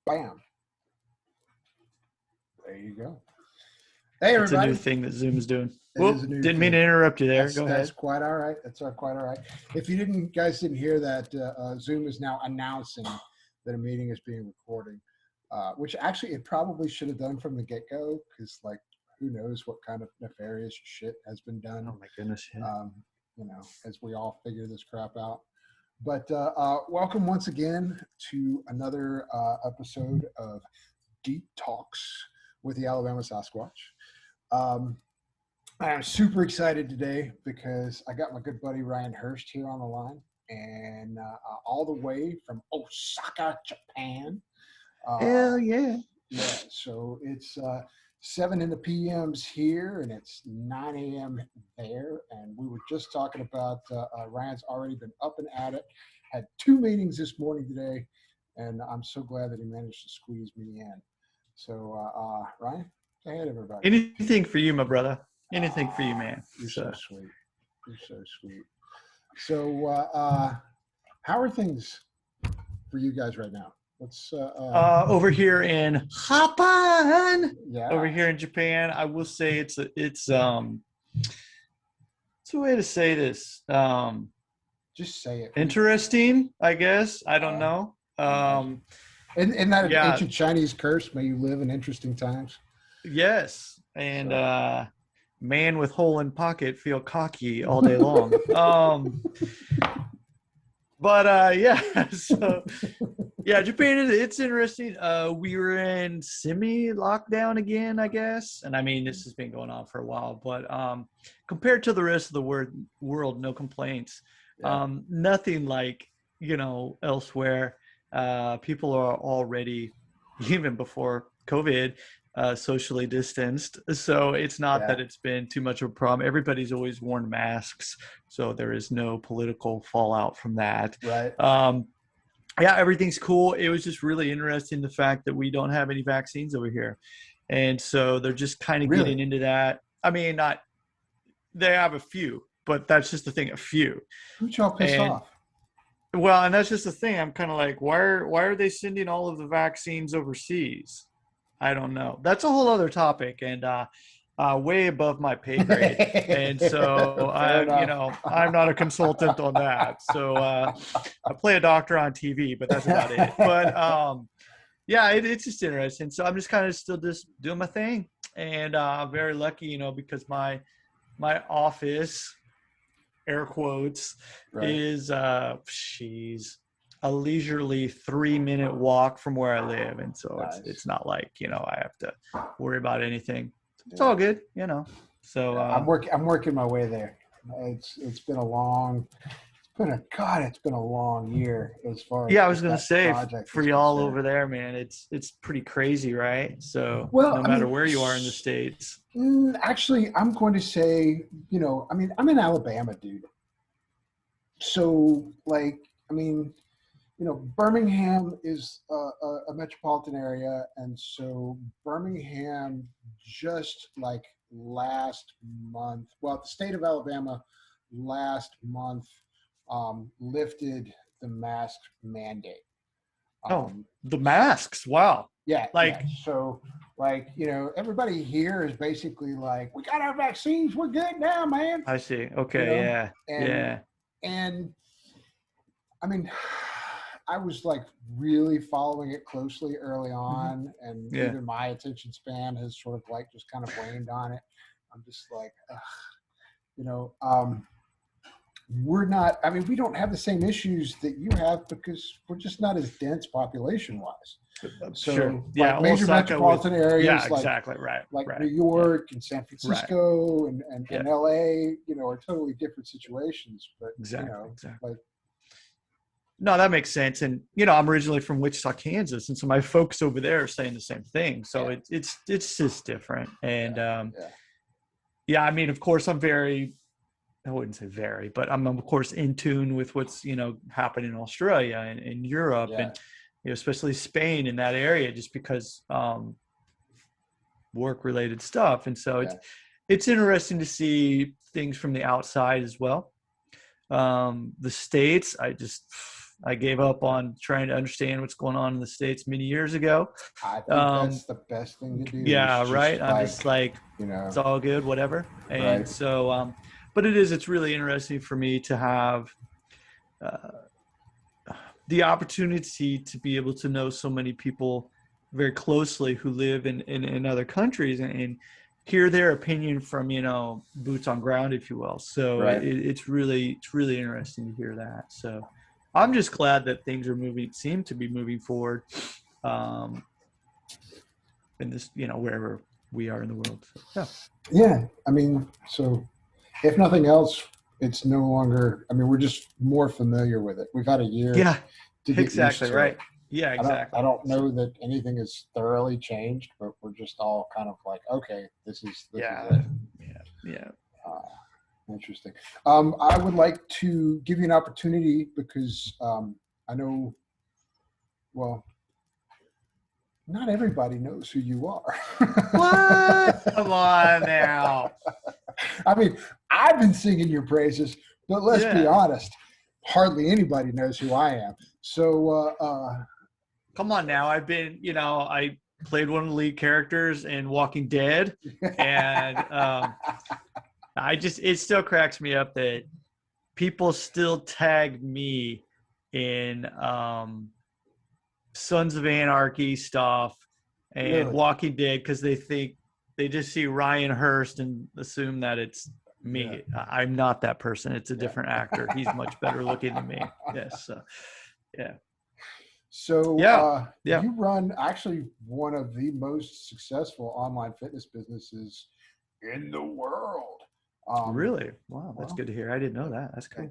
Bam. There you go. Hey, everybody. It's a new thing that Zoom is doing. Didn't mean to interrupt you there. Go ahead. That's quite all right. That's quite all right. If you guys didn't hear that, Zoom is now announcing that a meeting is being recorded, which actually it probably should have done from the get-go, because like, who knows what kind of nefarious shit has been done. Oh my goodness. Yeah. As we all figure this crap out. But welcome once again to another episode of Deep Talks with the Alabama Sasquatch. I am super excited today because I got my good buddy Ryan Hurst here on the line, and all the way from Osaka, Japan. Hell yeah. Yeah, so it's 7 in the PMs here, and it's 9 a.m. there. And we were just talking about Ryan's already been up and at it, had 2 meetings this morning today, and I'm so glad that he managed to squeeze me in. So, Ryan, say hey to everybody. Anything for you, my brother. Anything for you, man. You're so sweet. You're so sweet. So, how are things for you guys right now? What's over here in Japan? Yeah. Over here in Japan, I will say it's a way to say this. Just say it. Interesting, I guess. I don't know. Isn't that an ancient Chinese curse? May you live in interesting times. Yes, and man with hole in pocket feel cocky all day long. So yeah, Japan, it's interesting. We were in semi-lockdown again, I guess. And I mean, this has been going on for a while, but compared to the rest of the world, no complaints. Yeah. Nothing like, elsewhere. People are already, even before COVID, socially distanced. So it's not that it's been too much of a problem. Everybody's always worn masks, so there is no political fallout from that. Right. Yeah, everything's cool. It was just really interesting, the fact that we don't have any vaccines over here. And so they're just kind of getting into that. I mean, they have a few, but that's just the thing, a few. Who'd y'all piss off? Well, and that's just the thing. I'm kind of like, why are they sending all of the vaccines overseas? I don't know. That's a whole other topic, and way above my pay grade. And so I'm not a consultant on that. So I play a doctor on TV, but that's about it. But it's just interesting. So I'm just kind of still just doing my thing, and I'm very lucky, because my office, air quotes, is she's a leisurely 3-minute walk from where I live, and so it's not like I have to worry about anything. It's all good, So I'm working my way there. It's been a long year as far as I was gonna say, for y'all over there, man, it's pretty crazy, right? So no matter where you are in the States. Actually, I'm going to say, I'm in Alabama, dude. So Birmingham is a metropolitan area, and so Birmingham just like last month, the state of Alabama last month lifted the mask mandate. The masks! Wow. Yeah. So, everybody here is basically like, we got our vaccines, we're good now, man. I see. Okay. And I mean, I was like really following it closely early on, and even my attention span has sort of like just kind of waned on it. I'm just like, we don't have the same issues that you have because we're just not as dense population wise. So sure. major metropolitan areas exactly. Right. New York and San Francisco and LA, are totally different situations, but exactly. No, that makes sense. And, I'm originally from Wichita, Kansas. And so my folks over there are saying the same thing. So it's just different. And, I mean, of course, I'm I wouldn't say very, but I'm, of course, in tune with what's, happening in Australia and in Europe and, especially Spain in that area, just because work-related stuff. And so it's interesting to see things from the outside as well. The States, I gave up on trying to understand what's going on in the States many years ago. I think that's the best thing to do. Yeah, is right. just I'm just like, it's all good, whatever. And right. so, but it's really interesting for me to have uh, the opportunity to be able to know so many people very closely who live in other countries, and hear their opinion from, boots on ground, if you will. So Right. it's really interesting to hear that. So I'm just glad that things seem to be moving forward in this, wherever we are in the world. So, Yeah. I mean, so if nothing else, it's no longer, I mean, we're just more familiar with it. We've had a year yeah, to get used exactly to right. it. Yeah, I exactly. don't know that anything has thoroughly changed, but we're just all kind of like, okay, this is Yeah, it. yeah. Uh, Interesting. I would like to give you an opportunity because I know, well, not everybody knows who you are. What? Come on now. I mean, I've been singing your praises, but let's be Yeah. honest, hardly anybody knows who I am. So, Come on now. I played one of the lead characters in Walking Dead, and it still cracks me up that people still tag me in Sons of Anarchy stuff and really, Walking Dead because they just see Ryan Hurst and assume that it's yeah, me. I'm not that person. It's a yeah. different actor. He's much better looking than me. Yes. So, yeah. So Yeah. Yeah. you run actually one of the most successful online fitness businesses in the world. Really? Wow. That's Well, good to hear. I didn't know that. That's cool.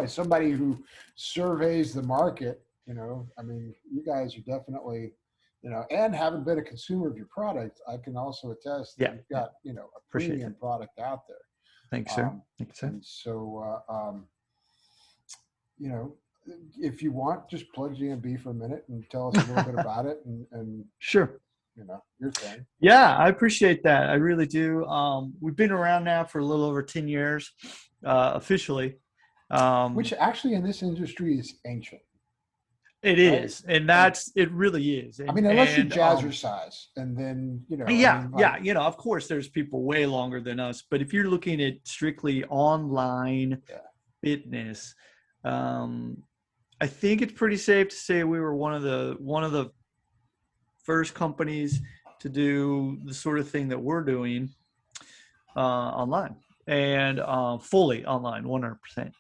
As somebody who surveys the market, I mean, you guys are definitely, and having been a consumer of your product, I can also attest that Yeah. you've got, a Appreciate premium that. product out there. Thanks, sir. Thank you, sir. And so, you know, if you want, just plug GMB for a minute and tell us a little bit about it and Sure. your thing. Yeah, I appreciate that. I really do. We've been around now for a little over 10 years, officially. Which actually in this industry is ancient, It right? is, and it really is. I And mean, unless you jazzercise, and then I yeah, mean, like, yeah, of course, there's people way longer than us, but if you're looking at strictly online yeah, fitness, um, I think it's pretty safe to say we were one of the first companies to do the sort of thing that we're doing online and fully online, 100%.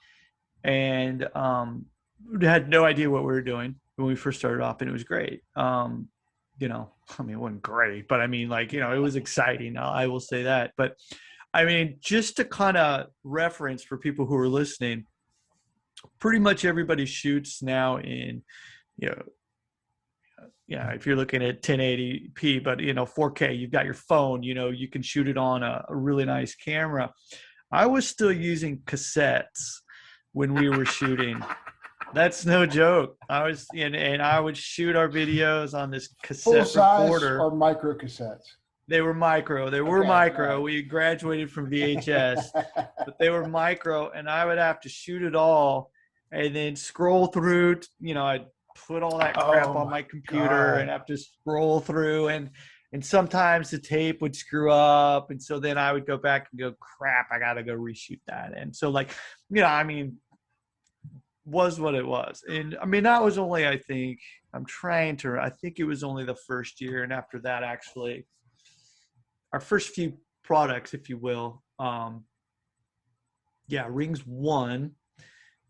And we had no idea what we were doing when we first started off, and it was great. I mean, it wasn't great, but I mean, like, it was exciting. I will say that. But I mean, just to kind of reference for people who are listening, pretty much everybody shoots now in, you know, yeah, if you're looking at 1080p, but 4K, you've got your phone, you can shoot it on a really nice camera. I was still using cassettes when we were shooting. That's no joke. And I would shoot our videos on this full cassette size recorder. or micro cassettes. They were micro. Right. We graduated from VHS, but they were micro, and I would have to shoot it all and then scroll through. I'd put all that crap Oh on my my computer and God. have to scroll through, and sometimes the tape would screw up, and so then I would go back and go, crap, I gotta go reshoot that. And so, like, I mean, was what it was. And I mean, that was only, I think it was only the first year, and after that, actually, our first few products, if you will. Rings One,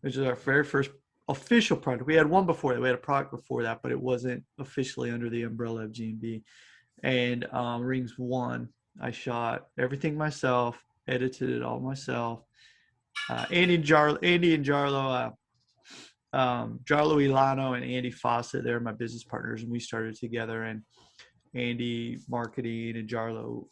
which is our very first official product. We had one before that. We had a product before that, but it wasn't officially under the umbrella of G&B. And Rings One, I shot everything myself, edited it all myself. Andy and Jarlo, Jarlo Ilano and Andy Fawcett, they're my business partners, and we started together. And Andy marketing and Jarlo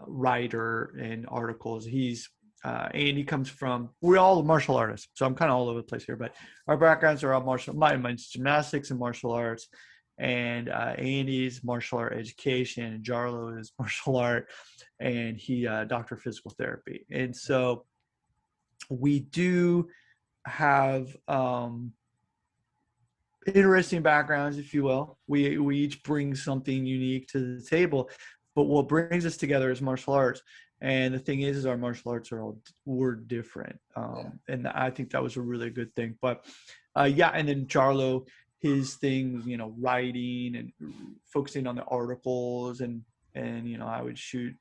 writer and articles. Andy comes from, we're all martial artists, so I'm kind of all over the place here, but our backgrounds are all mine's gymnastics and martial arts, and Andy's martial art education, and Jarlo is martial art, and he doctor of physical therapy. And so we do have interesting backgrounds, if you will. We each bring something unique to the table, but what brings us together is martial arts. And the thing is our martial arts were different, and I think that was a really good thing. But yeah, and then Jarlo, his things, writing and focusing on the articles, and I would shoot,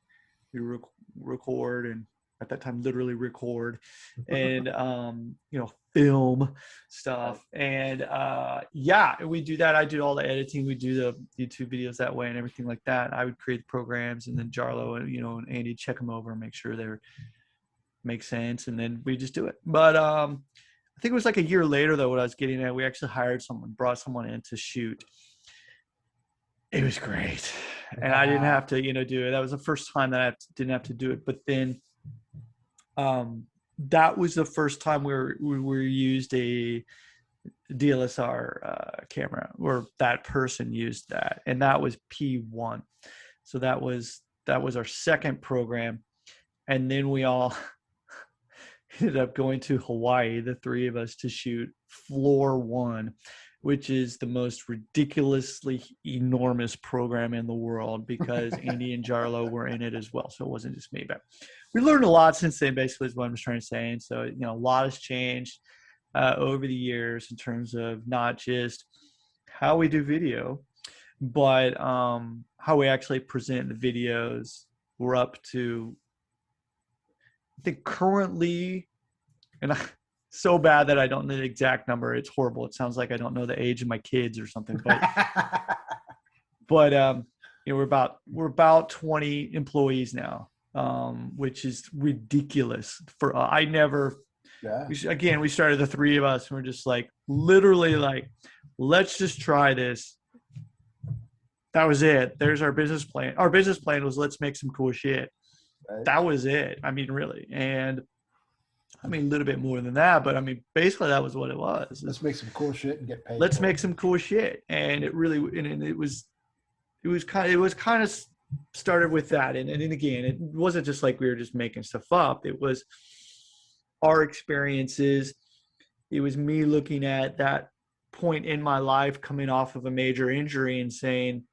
record, and at that time literally record, and film stuff. And yeah, we do that. I do all the editing. We do the YouTube videos that way and everything like that. I would create the programs, and then Jarlo and Andy check them over and make sure they make sense, and then we just do it. But I think it was like a year later, though, what I was getting at, we actually brought someone in to shoot. It was great. And I didn't have to, do it. That was the first time that I didn't have to do it. But then that was the first time we used a DSLR camera, or that person used that. And that was P1. So that was our second program. And then we all ended up going to Hawaii, the three of us, to shoot Floor 1, which is the most ridiculously enormous program in the world, because Andy and Jarlo were in it as well. So it wasn't just me, but we learned a lot since then, basically, is what I'm trying to say. And so, a lot has changed over the years in terms of not just how we do video, but how we actually present the videos. We're up to, I think currently, and so bad that I don't know the exact number. It's horrible. It sounds like I don't know the age of my kids or something. But we're about 20 employees now, which is ridiculous. We started the three of us, and we're just like, literally like, let's just try this. That was it. There's our business plan. Our business plan was, let's make some cool shit. Right. That was it. I mean, really. And a little bit more than that, but basically that was what it was. Let's make some cool shit and get paid. Let's make some cool shit. And it was kind of started with that. And again, it wasn't just like we were just making stuff up. It was our experiences. It was me looking at that point in my life, coming off of a major injury, and saying,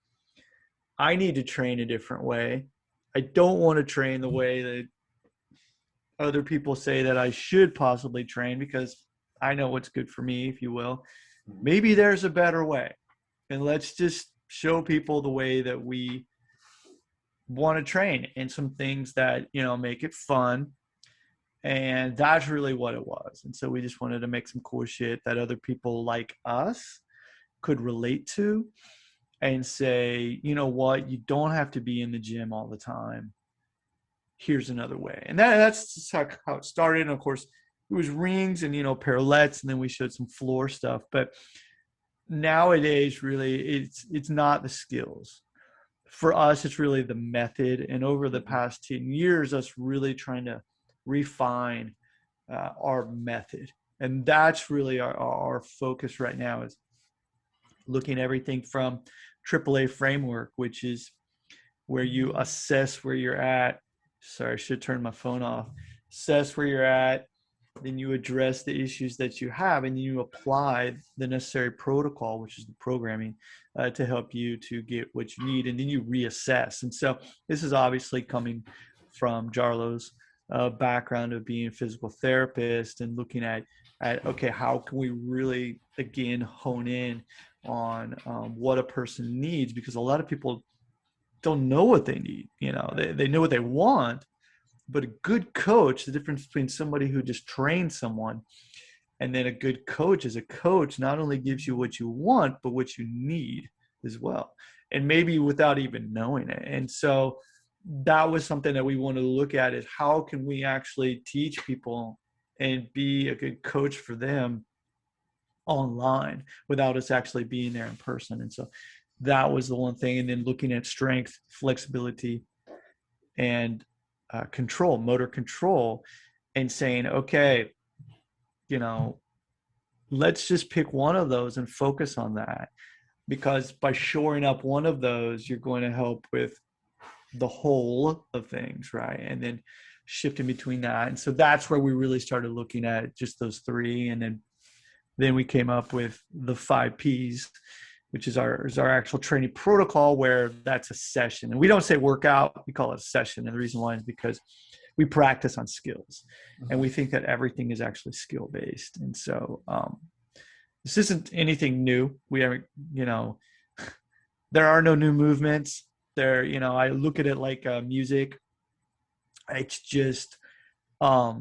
I need to train a different way. I don't want to train the way that other people say that I should possibly train, because I know what's good for me, if you will. Maybe there's a better way, and let's just show people the way that we want to train, and some things that, make it fun. And that's really what it was. And so we just wanted to make some cool shit that other people like us could relate to, and say, you know what, you don't have to be in the gym all the time. Here's another way. And that's just how it started. And of course, it was rings and, parallettes, and then we showed some floor stuff. But nowadays, really, it's not the skills. For us, it's really the method. And over the past 10 years, us really trying to refine our method. And that's really our focus right now, is looking at everything from AAA framework, which is where you assess where you're at. Sorry, I should turn my phone off. Assess where you're at, then you address the issues that you have, and you apply the necessary protocol, which is the programming, to help you to get what you need, and then you reassess. And so this is obviously coming from Jarlo's background of being a physical therapist, and looking at okay, how can we really, again, hone in on what a person needs, because a lot of people don't know what they need. They know what they want, but a good coach, the difference between somebody who just trains someone and then a good coach, is a coach not only gives you what you want, but what you need as well, and maybe without even knowing it. And so that was something that we wanted to look at, is how can we actually teach people and be a good coach for them online without us actually being there in person. And so that was the one thing. And then looking at strength, flexibility, and control, motor control, and saying, okay, let's just pick one of those and focus on that, because by shoring up one of those, you're going to help with the whole of things, right? And then shifting between that. And so that's where we really started looking at just those three. And then we came up with the 5 Ps, which is our actual training protocol, where that's a session. And we don't say workout, we call it a session. And the reason why is because we practice on skills, and we think that everything is actually skill based. And so this isn't anything new. We haven't, there are no new movements there. I look at it like music. It's just a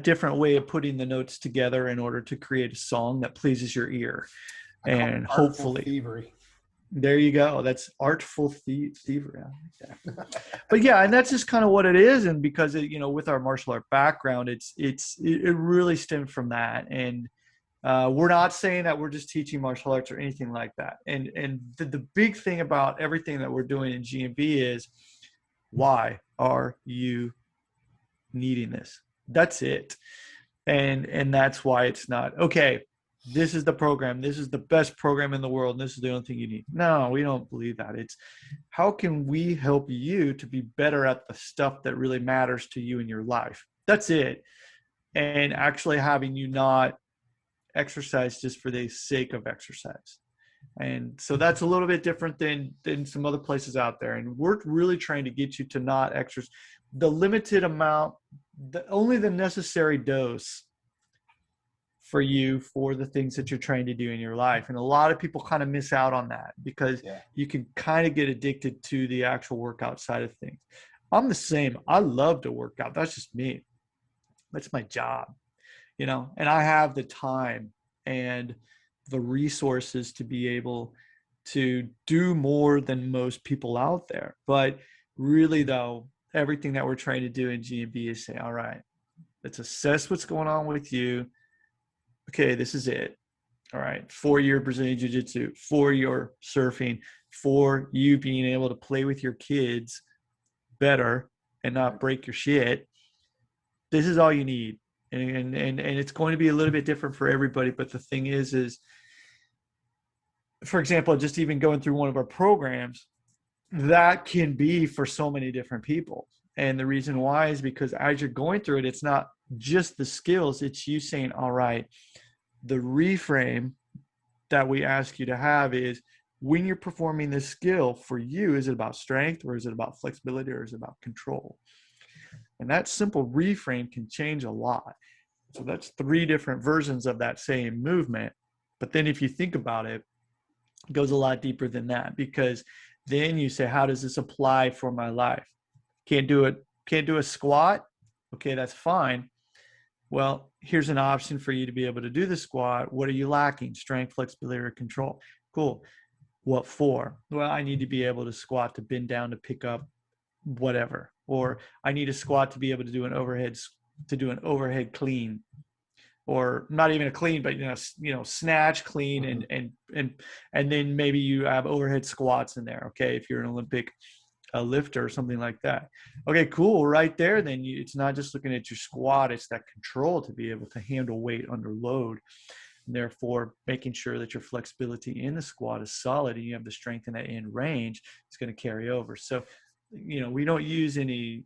different way of putting the notes together in order to create a song that pleases your ear. And hopefully thievery. There you go. That's artful thievery. But yeah, and that's just kind of what it is. And because with our martial art background, it really stemmed from that. And we're not saying that we're just teaching martial arts or anything like that. And the big thing about everything that we're doing in G&B is, why are you needing this? That's it. And that's why it's not, okay, this is the program, this is the best program in the world, and this is the only thing you need. No, we don't believe that. It's, how can we help you to be better at the stuff that really matters to you in your life? That's it. And actually having you not exercise just for the sake of exercise. And so that's a little bit different than some other places out there. And we're really trying to get you to not exercise the limited amount, only the necessary dose for you for the things that you're trying to do in your life. And a lot of people kind of miss out on that because you can kind of get addicted to the actual workout side of things. I'm the same. I love to work out. That's just me. That's my job, and I have the time and the resources to be able to do more than most people out there. But really though, everything that we're trying to do in G&B is say, all right, let's assess what's going on with you. Okay, this is it. All right, for your Brazilian Jiu-Jitsu, for your surfing, for you being able to play with your kids better and not break your shit. This is all you need. And it's going to be a little bit different for everybody. But the thing is, for example, just even going through one of our programs, that can be for so many different people. And the reason why is because as you're going through it, it's not just the skills, it's you saying, all right, the reframe that we ask you to have is, when you're performing this skill for you, is it about strength, or is it about flexibility, or is it about control? And that simple reframe can change a lot. So that's 3 different versions of that same movement. But then if you think about it, it goes a lot deeper than that, because then you say, how does this apply for my life? Can't do a squat. Okay, that's fine. Well, here's an option for you to be able to do the squat. What are you lacking? Strength, flexibility, or control? Cool. What for? Well, I need to be able to squat to bend down to pick up whatever, or I need a squat to be able to do an overhead clean, or not even a clean, but snatch, clean, and then maybe you have overhead squats in there. Okay, if you're an Olympic lifter or something like that. Okay, cool. Right there, then it's not just looking at your squat; it's that control to be able to handle weight under load. And therefore, making sure that your flexibility in the squat is solid and you have the strength in that end range, it's going to carry over. So, we don't use any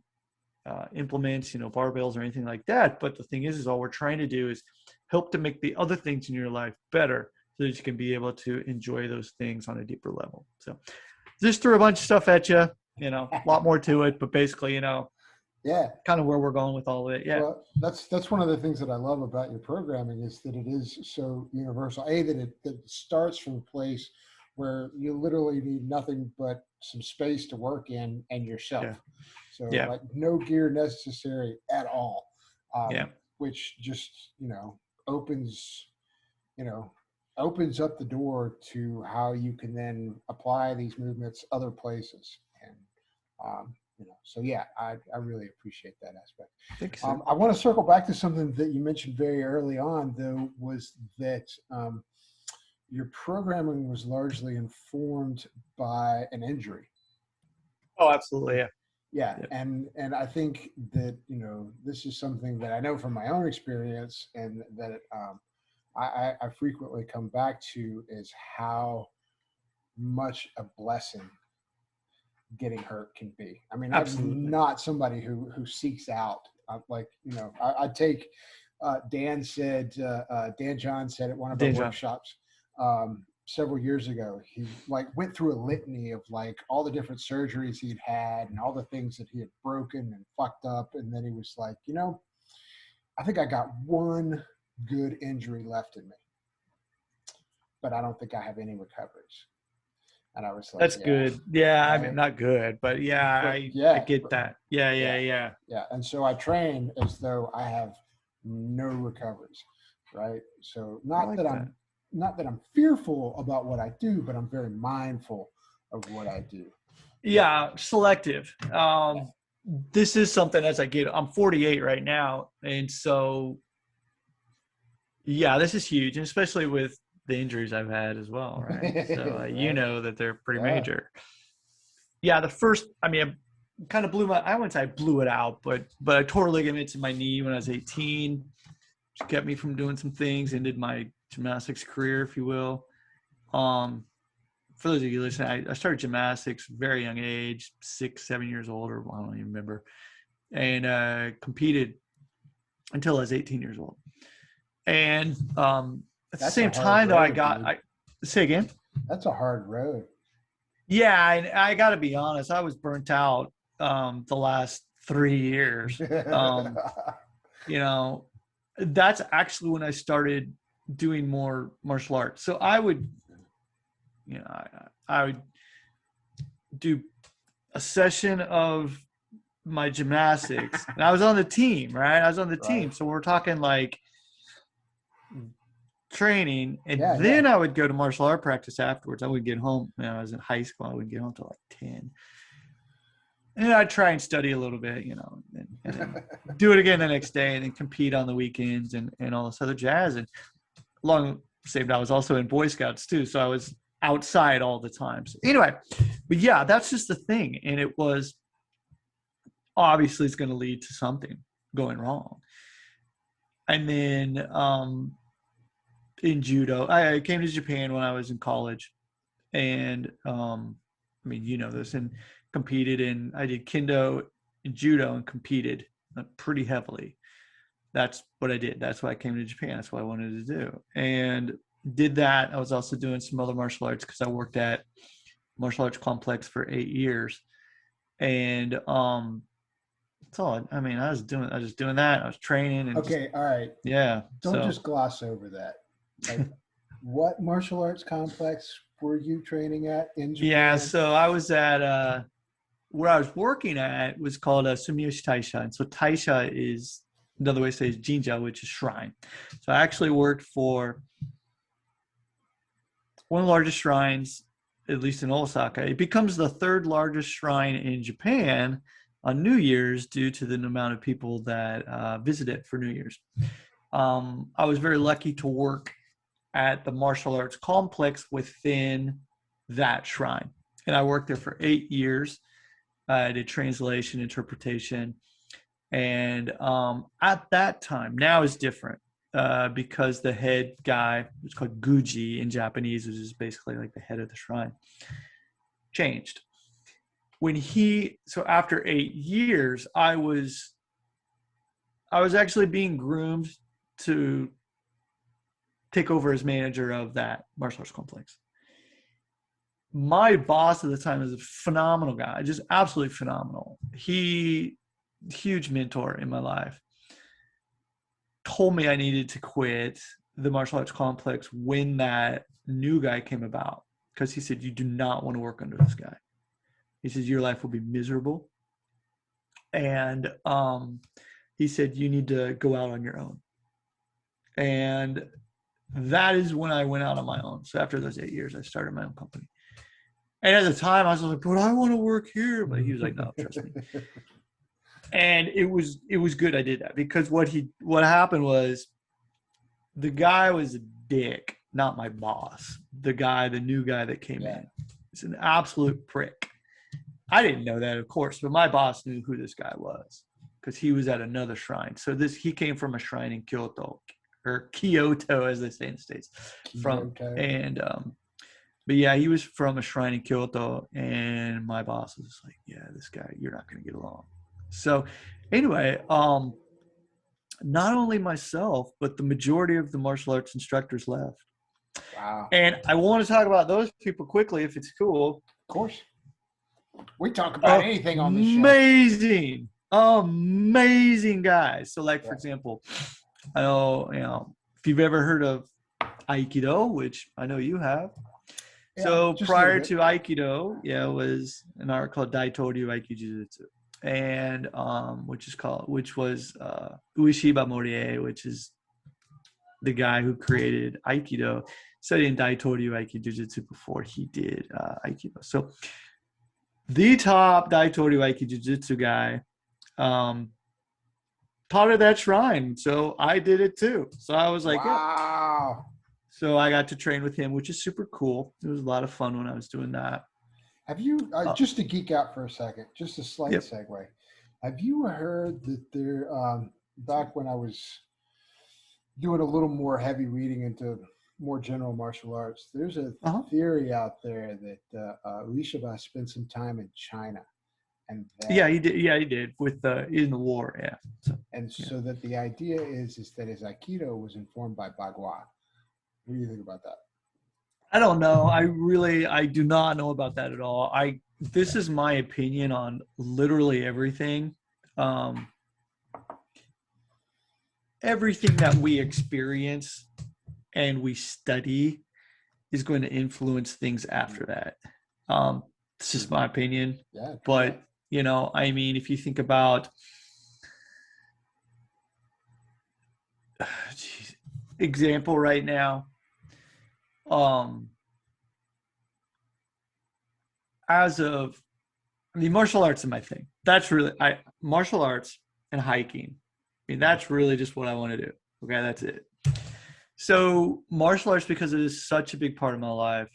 implements, barbells or anything like that. But the thing is all we're trying to do is help to make the other things in your life better so that you can be able to enjoy those things on a deeper level. So just threw a bunch of stuff at you, a lot more to it, but basically, kind of where we're going with all of it. Yeah. Well, that's one of the things that I love about your programming is that it is so universal. That it starts from a place where you literally need nothing but some space to work in and yourself. Yeah. So like no gear necessary at all. Which just, opens up the door to how you can then apply these movements other places. And, so yeah, I really appreciate that aspect. Thanks, sir. I want to circle back to something that you mentioned very early on, though, was that your programming was largely informed by an injury. Oh, absolutely. Yeah. Yeah. And I think that, this is something that I know from my own experience, and that I frequently come back to, is how much a blessing getting hurt can be. I mean, Absolutely. I'm not somebody who seeks out, like, I take, Dan John said at one of our Danger. workshops several years ago, he like went through a litany of like all the different surgeries he'd had and all the things that he had broken and fucked up. And then he was like, I think I got one good injury left in me, but I don't think I have any recoveries. And I was like, That's good. Yeah, I mean, right. not good, but yeah, But I get that. Yeah, yeah, yeah, yeah. yeah. And so I train as though I have no recoveries, right? So I like that. not that I'm fearful about what I do, but I'm very mindful of what I do. Yeah, selective. This is something as I get. I'm 48 right now, and so yeah, this is huge, and especially with the injuries I've had as well, right? So you Right? know that they're pretty Yeah. major. Yeah, the first, I mean, I kind of I wouldn't say I blew it out, but I tore ligaments in my knee when I was 18, which kept me from doing some things, ended my gymnastics career, if you will. Um, for those of you listening, I started gymnastics very young age, 6, 7 years old, or I don't even remember, and competed until I was 18 years old. And at the same time, though, I say again. That's a hard road. Yeah, I got to be honest. I was burnt out the last 3 years. That's actually when I started doing more martial arts. So I would, I would do a session of my gymnastics, and I was on the team, right? I was on the team, so we're talking like training, and then I would go to martial art practice afterwards. I would get home. I was in high school. I would get home till like 10. And I'd try and study a little bit, and then do it again the next day, and then compete on the weekends and all this other jazz. And long saved, I was also in Boy Scouts too, so I was outside all the time. So anyway, but yeah, that's just the thing. And it was obviously it's going to lead to something going wrong. And then in judo, I came to Japan when I was in college, and I mean, you know this, and competed in, I did kendo and judo and competed pretty heavily. That's what I did. That's why I came to Japan. That's what I wanted to do, and did that. I was also doing some other martial arts because I worked at martial arts complex for 8 years, and that's all. I mean, I was just doing that. I was training. And all right. Yeah. Don't just gloss over that. Like, what martial arts complex were you training at in Japan? Yeah, so I was at where I was working at was called Sumiyoshi Taisha. And so Taisha is, another way to say is Jinja, which is shrine. So I actually worked for one of the largest shrines, at least in Osaka. It becomes the third largest shrine in Japan on New Year's due to the amount of people that visit it for New Year's. I was very lucky to work at the martial arts complex within that shrine. And I worked there for 8 years. I did translation, interpretation. And at that time, now is different because the head guy, it's called Guji in Japanese, which is basically like the head of the shrine, changed. So after 8 years, I was actually being groomed to take over as manager of that martial arts complex. My boss at the time was a phenomenal guy, just absolutely phenomenal. He, huge mentor in my life, told me I needed to quit the martial arts complex when that new guy came about, because he said, you do not want to work under this guy. He says, your life will be miserable. And he said, you need to go out on your own. And that is when I went out on my own. So after those 8 years, I started my own company. And at the time, I was like, but I want to work here. But he was like, no, trust me. And it was good I did that, because what happened was the guy was a dick, not my boss. The new guy that came in. It's an absolute prick. I didn't know that, of course, but my boss knew who this guy was because he was at another shrine. So he came from a shrine in Kyoto, or Kyoto, as they say in the States. but yeah, he was from a shrine in Kyoto, and my boss was like, "Yeah, this guy, you're not going to get along." So, anyway, not only myself, but the majority of the martial arts instructors left. Wow. And I want to talk about those people quickly, if it's cool. Of course. We talk about anything on this show. Amazing guys. So, like, for Yeah. example, I know, if you've ever heard of Aikido, which I know you have. Yeah, So just a prior little to bit. Aikido, it was an art called Daitoryu Aikijujutsu, and which was Ueshiba Morie, which is the guy who created Aikido, studied in Daitoryu Aikijujutsu before he did Aikido. So the top Daitoryu Aikijujutsu guy taught at that shrine. So I did it too. So I was like, yeah. Wow. So I got to train with him, which is super cool. It was a lot of fun when I was doing that. Have you, just to geek out for a second, just a slight Yep. segue. Have you heard that there, back when I was doing a little more heavy reading into more general martial arts, there's a theory out there that Ueshiba spent some time in China. And that, yeah, he did. Yeah, he did with in the war. Yeah. So that the idea is that his Aikido was informed by Bagua. What do you think about that? I don't know. I do not know about that at all. This is my opinion on literally everything. Everything that we experience and we study is going to influence things after that. It's just my opinion. Yeah. But, I mean, if you think about, example right now, martial arts is my thing. That's really, martial arts and hiking. I mean, that's really just what I want to do. Okay, that's it. So martial arts, because it is such a big part of my life,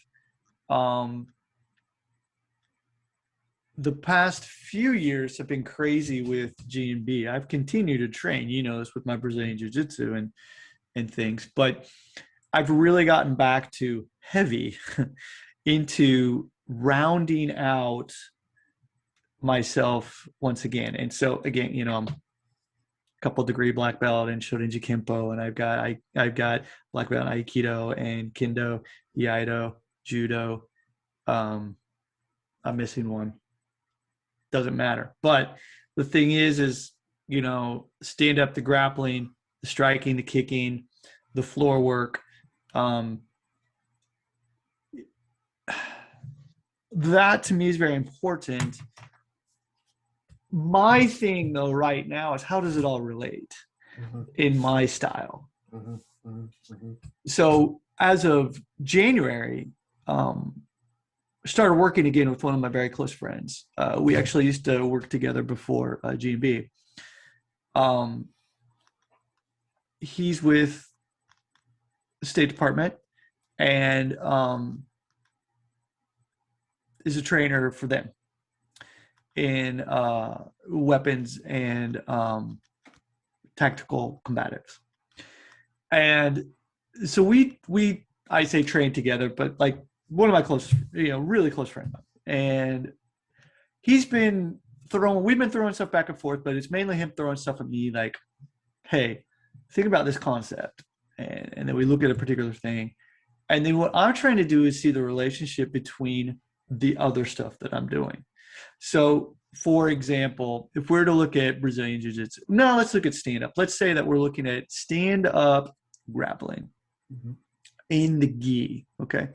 the past few years have been crazy with G&B. I've continued to train, this with my Brazilian Jiu-Jitsu and things, but I've really gotten back to heavy into rounding out myself once again. And so again, I'm a couple degree black belt in Shorinji Kempo, and I've got black belt in Aikido and Kendo, Iaido, Judo. I'm missing one. Doesn't matter. But the thing is, stand up, the grappling, the striking, the kicking, the floor work. That to me is very important. My thing though right now is, how does it all relate in my style? So as of January, started working again with one of my very close friends. We actually used to work together before G&B. He's with the State Department and is a trainer for them in weapons and tactical combatives. And so we I say train together, but like one of my close, really close friends. And we've been throwing stuff back and forth, but it's mainly him throwing stuff at me like, hey, think about this concept. And then we look at a particular thing. And then what I'm trying to do is see the relationship between the other stuff that I'm doing. So, for example, if we're to look at Brazilian Jiu-Jitsu, no, let's look at stand-up. Let's say that we're looking at stand-up grappling in the gi, okay?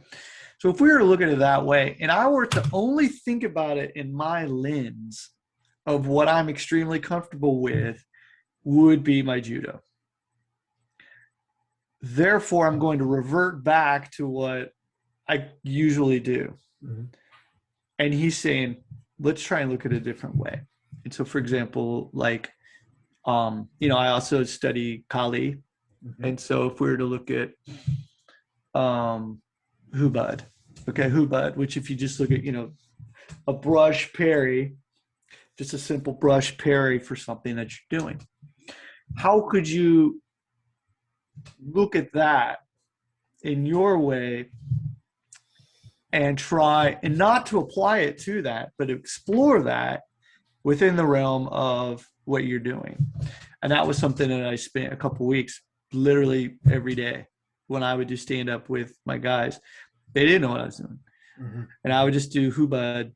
So if we were to look at it that way, and I were to only think about it in my lens of what I'm extremely comfortable with, would be my judo. Therefore, I'm going to revert back to what I usually do. And he's saying, let's try and look at it a different way. And so, for example, like, I also study Kali. And so if we were to look at Hubad, Hubad, which if you just look at, a brush parry, just a simple brush parry for something that you're doing. How could you look at that in your way and try and not to apply it to that, but explore that within the realm of what you're doing. And that was something that I spent a couple weeks literally every day when I would do stand up with my guys. They didn't know what I was doing. Mm-hmm. And I would just do hubad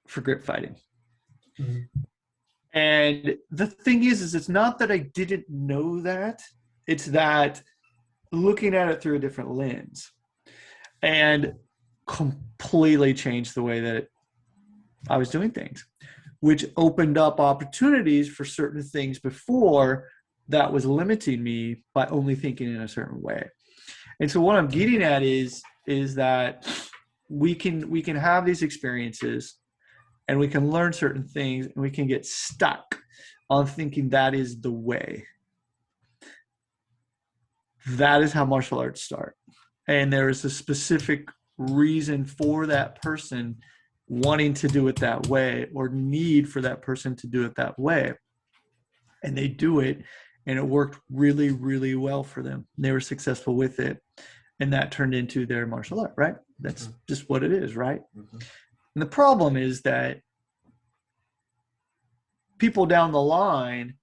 for grip fighting. Mm-hmm. And the thing is it's not that I didn't know that. It's that looking at it through a different lens and completely changed the way that I was doing things, which opened up opportunities for certain things before that was limiting me by only thinking in a certain way. And so what I'm getting at is that we can have these experiences and we can learn certain things and we can get stuck on thinking that is the way. That is how martial arts start. And there is a specific reason for that person wanting to do it that way or need for that person to do it that way. And they do it and it worked really, really well for them. They were successful with it. And that turned into their martial art, right? That's just what it is, right? Mm-hmm. And the problem is that people down the line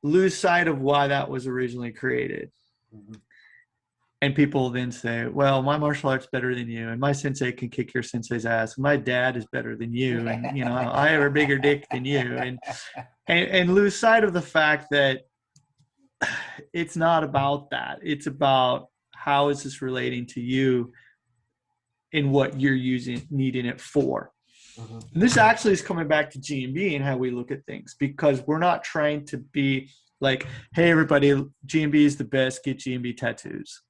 lose sight of why that was originally created. Mm-hmm. And people then say, well, my martial art's better than you, and my sensei can kick your sensei's ass, and my dad is better than you, and you know, I have a bigger dick than you, and lose sight of the fact that it's not about that. It's about how is this relating to you in what you're needing it for. Mm-hmm. And this actually is coming back to G&B and how we look at things, because we're not trying to be like, hey, everybody, G&B is the best, get G&B tattoos.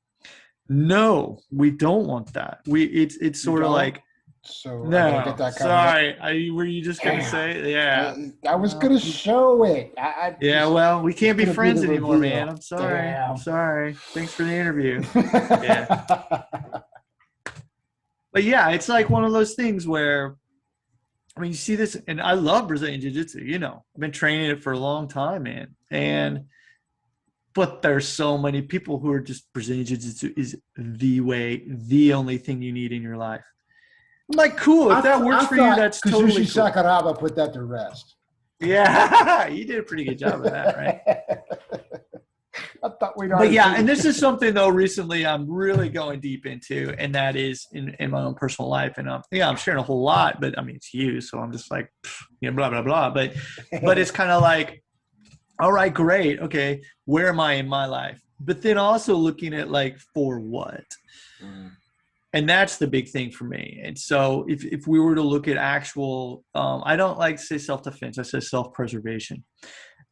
No, we don't want that. It's sort of like, so no, get that sorry. Were you just going to say, yeah. I was going to show it. Yeah, well, we can't be friends anymore, man. I'm sorry. Damn. I'm sorry. Thanks for the interview. Yeah. But yeah, it's like one of those things where, I mean, you see this, and I love Brazilian Jiu-Jitsu, you know. I've been training it for a long time, man. But there's so many people who are just Brazilian Jiu-Jitsu is the way, the only thing you need in your life. I'm like, cool. If that works for you, that's totally cool. Sakuraba put that to rest. Yeah, you did a pretty good job of that, right? I thought we'd But yeah, and this is something, though, recently I'm really going deep into, and that is in my own personal life. And I'm sharing a whole lot, but I mean, it's you, so I'm just like, blah, blah, blah. But it's kind of like, all right, great. Okay, where am I in my life? But then also looking at like, for what? Mm. And that's the big thing for me. And so if we were to look at actual, I don't like to say self-defense. I say self-preservation.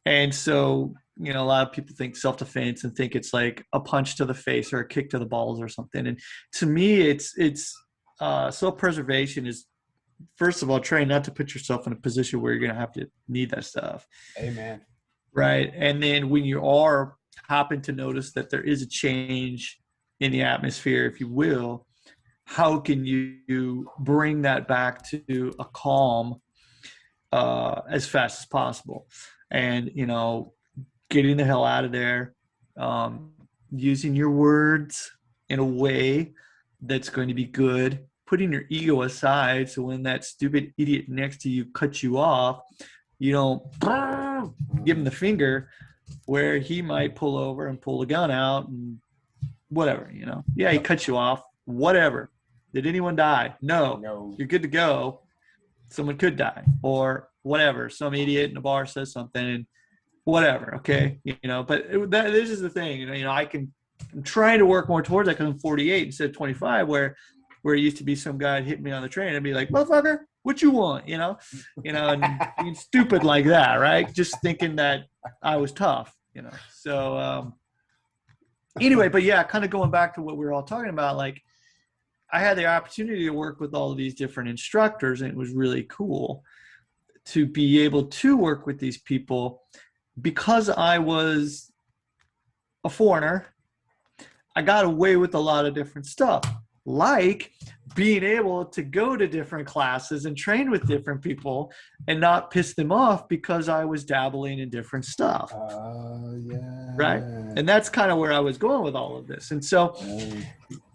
And so, you know, a lot of people think self-defense and think it's like a punch to the face or a kick to the balls or something. And to me, it's self-preservation is, first of all, trying not to put yourself in a position where you're going to have to need that stuff. Amen. Right. And then when you are happen to notice that there is a change in the atmosphere, if you will, how can you bring that back to a calm as fast as possible? And, you know, getting the hell out of there, using your words in a way that's going to be good, putting your ego aside. So when that stupid idiot next to you cuts you off, you don't give him the finger where he might pull over and pull the gun out and whatever, you know. Yeah, he cuts you off, whatever. Did anyone die? No. You're good to go. Someone could die or whatever. Some idiot in a bar says something and whatever, okay? You know, but this is the thing. You know, I'm trying to work more towards that because I'm 48 instead of 25 where it used to be some guy hit me on the train and be like, motherfucker, what you want, you know, and being stupid like that, right? Just thinking that I was tough, you know. So anyway, but yeah, kind of going back to what we were all talking about, like I had the opportunity to work with all of these different instructors, and it was really cool to be able to work with these people because I was a foreigner. I got away with a lot of different stuff, like being able to go to different classes and train with different people and not piss them off because I was dabbling in different stuff. Yeah. Right. And that's kind of where I was going with all of this. And so,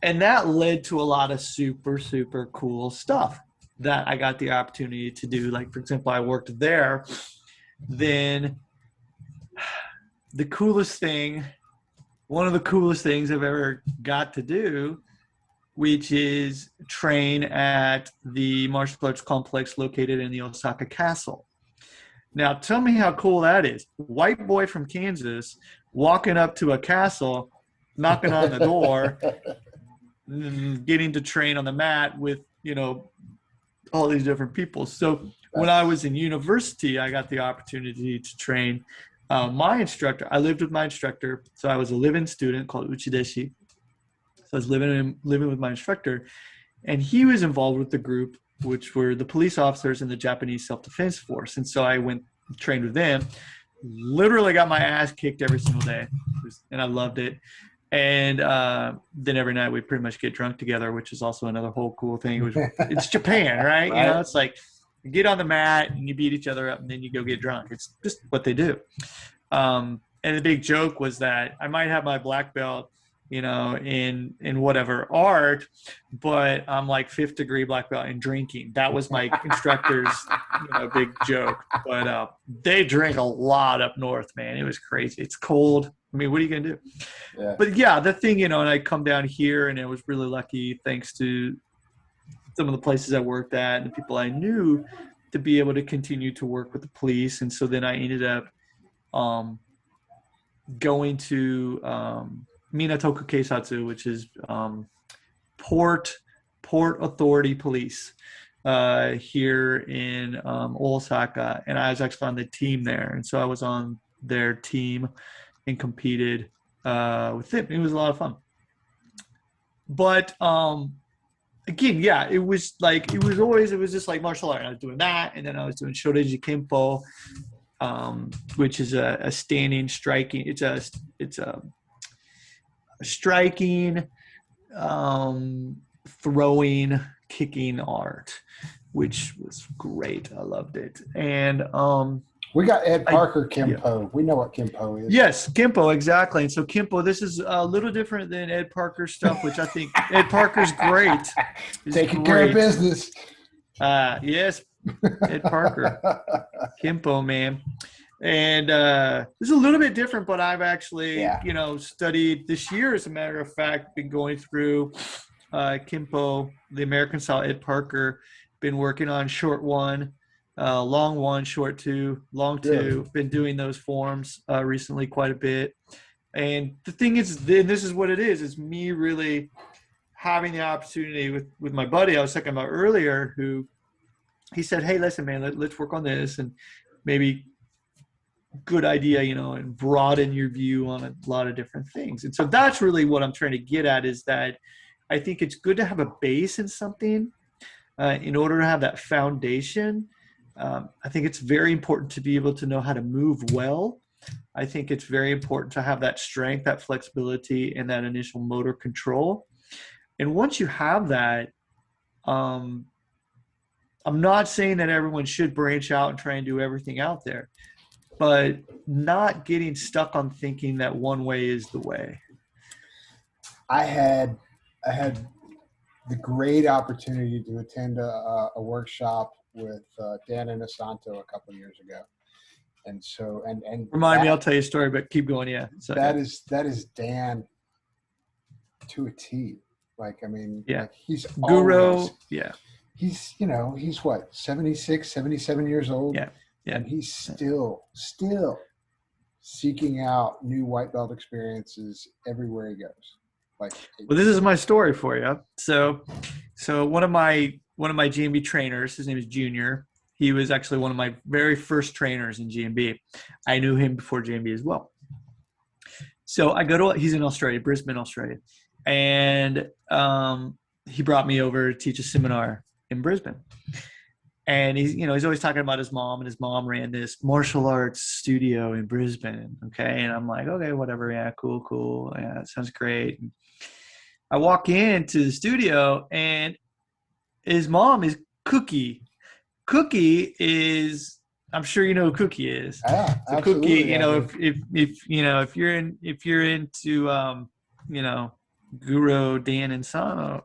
and that led to a lot of super, super cool stuff that I got the opportunity to do. Like, for example, I worked there. Then the coolest thing, one of the coolest things I've ever got to do, which is train at the martial arts complex located in the Osaka Castle. Now, tell me how cool that is. White boy from Kansas walking up to a castle, knocking on the door, getting to train on the mat with, you know, all these different people. So when I was in university, I got the opportunity to train my instructor. I lived with my instructor. So I was a live-in student called Uchideshi. So I was living with my instructor, and he was involved with the group, which were the police officers in the Japanese self-defense force. And so I went trained with them, literally got my ass kicked every single day, and I loved it. And then every night we pretty much get drunk together, which is also another whole cool thing. It's Japan, right? You know, it's like you get on the mat and you beat each other up and then you go get drunk. It's just what they do. And the big joke was that I might have my black belt, you know, in whatever art, but I'm like 5th degree black belt in drinking. That was my instructor's, you know, big joke. But they drink a lot up north, man. It was crazy. It's cold. I mean, what are you gonna do? Yeah. But yeah, the thing, you know, and I come down here, and I was really lucky, thanks to some of the places I worked at and the people I knew, to be able to continue to work with the police. And so then I ended up going to Minatoku Keisatsu, which is Port Authority Police here in Osaka, and I was actually on the team there, and so I was on their team and competed with them. It was a lot of fun. But again, yeah, it was just like martial art. I was doing that, and then I was doing Shoreji Kempo, which is a standing striking. It's a striking, throwing, kicking art, which was great. I loved it. And we got Ed Parker Kempo. Yeah. We know what Kempo is. Yes, Kempo, exactly. And so Kempo, this is a little different than Ed Parker's stuff, which I think Ed Parker's great. Taking care of business. Yes, Ed Parker. Kempo, man. And this is a little bit different, but I've actually, you know, studied this year, as a matter of fact, been going through Kempo, the American style Ed Parker, been working on short 1, long 1, short 2, long 2. Really? Been doing those forms recently quite a bit. And the thing is, and this is what it is me really having the opportunity with my buddy I was talking about earlier, who he said, hey, listen, man, let's work on this, and maybe good idea, you know, and broaden your view on a lot of different things. And so that's really what I'm trying to get at, is that I think it's good to have a base in something in order to have that foundation. I think it's very important to be able to know how to move well. I think it's very important to have that strength, that flexibility, and that initial motor control. And once you have that, I'm not saying that everyone should branch out and try and do everything out there, but not getting stuck on thinking that one way is the way. I had the great opportunity to attend a workshop with Dan Inosanto a couple of years ago. And so, and remind me, I'll tell you a story, but keep going. Yeah. So that is Dan to a T. Like, I mean, yeah, like he's guru. Always, yeah. He's, you know, he's what, 76, 77 years old. Yeah. Yeah. And he's still seeking out new white belt experiences everywhere he goes. Like, well, this is my story for you. So one of my GMB trainers, his name is Junior. He was actually one of my very first trainers in GMB. I knew him before GMB as well. So I he's in Australia, Brisbane, Australia. And he brought me over to teach a seminar in Brisbane. And he's always talking about his mom, and his mom ran this martial arts studio in Brisbane. Okay. And I'm like, okay, whatever. Yeah, cool. Yeah, that sounds great. And I walk into the studio, and his mom is Cookie. Cookie is, I'm sure you know who Cookie is. Yeah, So Cookie, absolutely. I do. if you know if you're into you know, Guru Dan and Santo,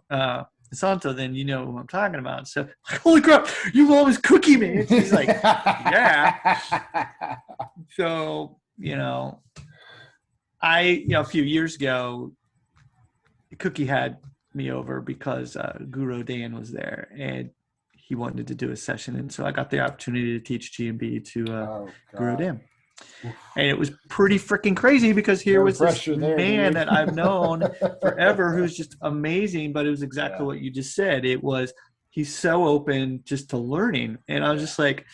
then you know who I'm talking about. So holy crap, you always Cookie, man. She's like, yeah. So, you know, a few years ago, Cookie had me over because Guru Dan was there and he wanted to do a session. And so I got the opportunity to teach G&B to Oh Guru God. Dan. And it was pretty freaking crazy because here No was this pressure there, man dude. that I've known forever who's just amazing. But it was exactly Yeah. what you just said. It was, he's so open just to learning. And I was just like,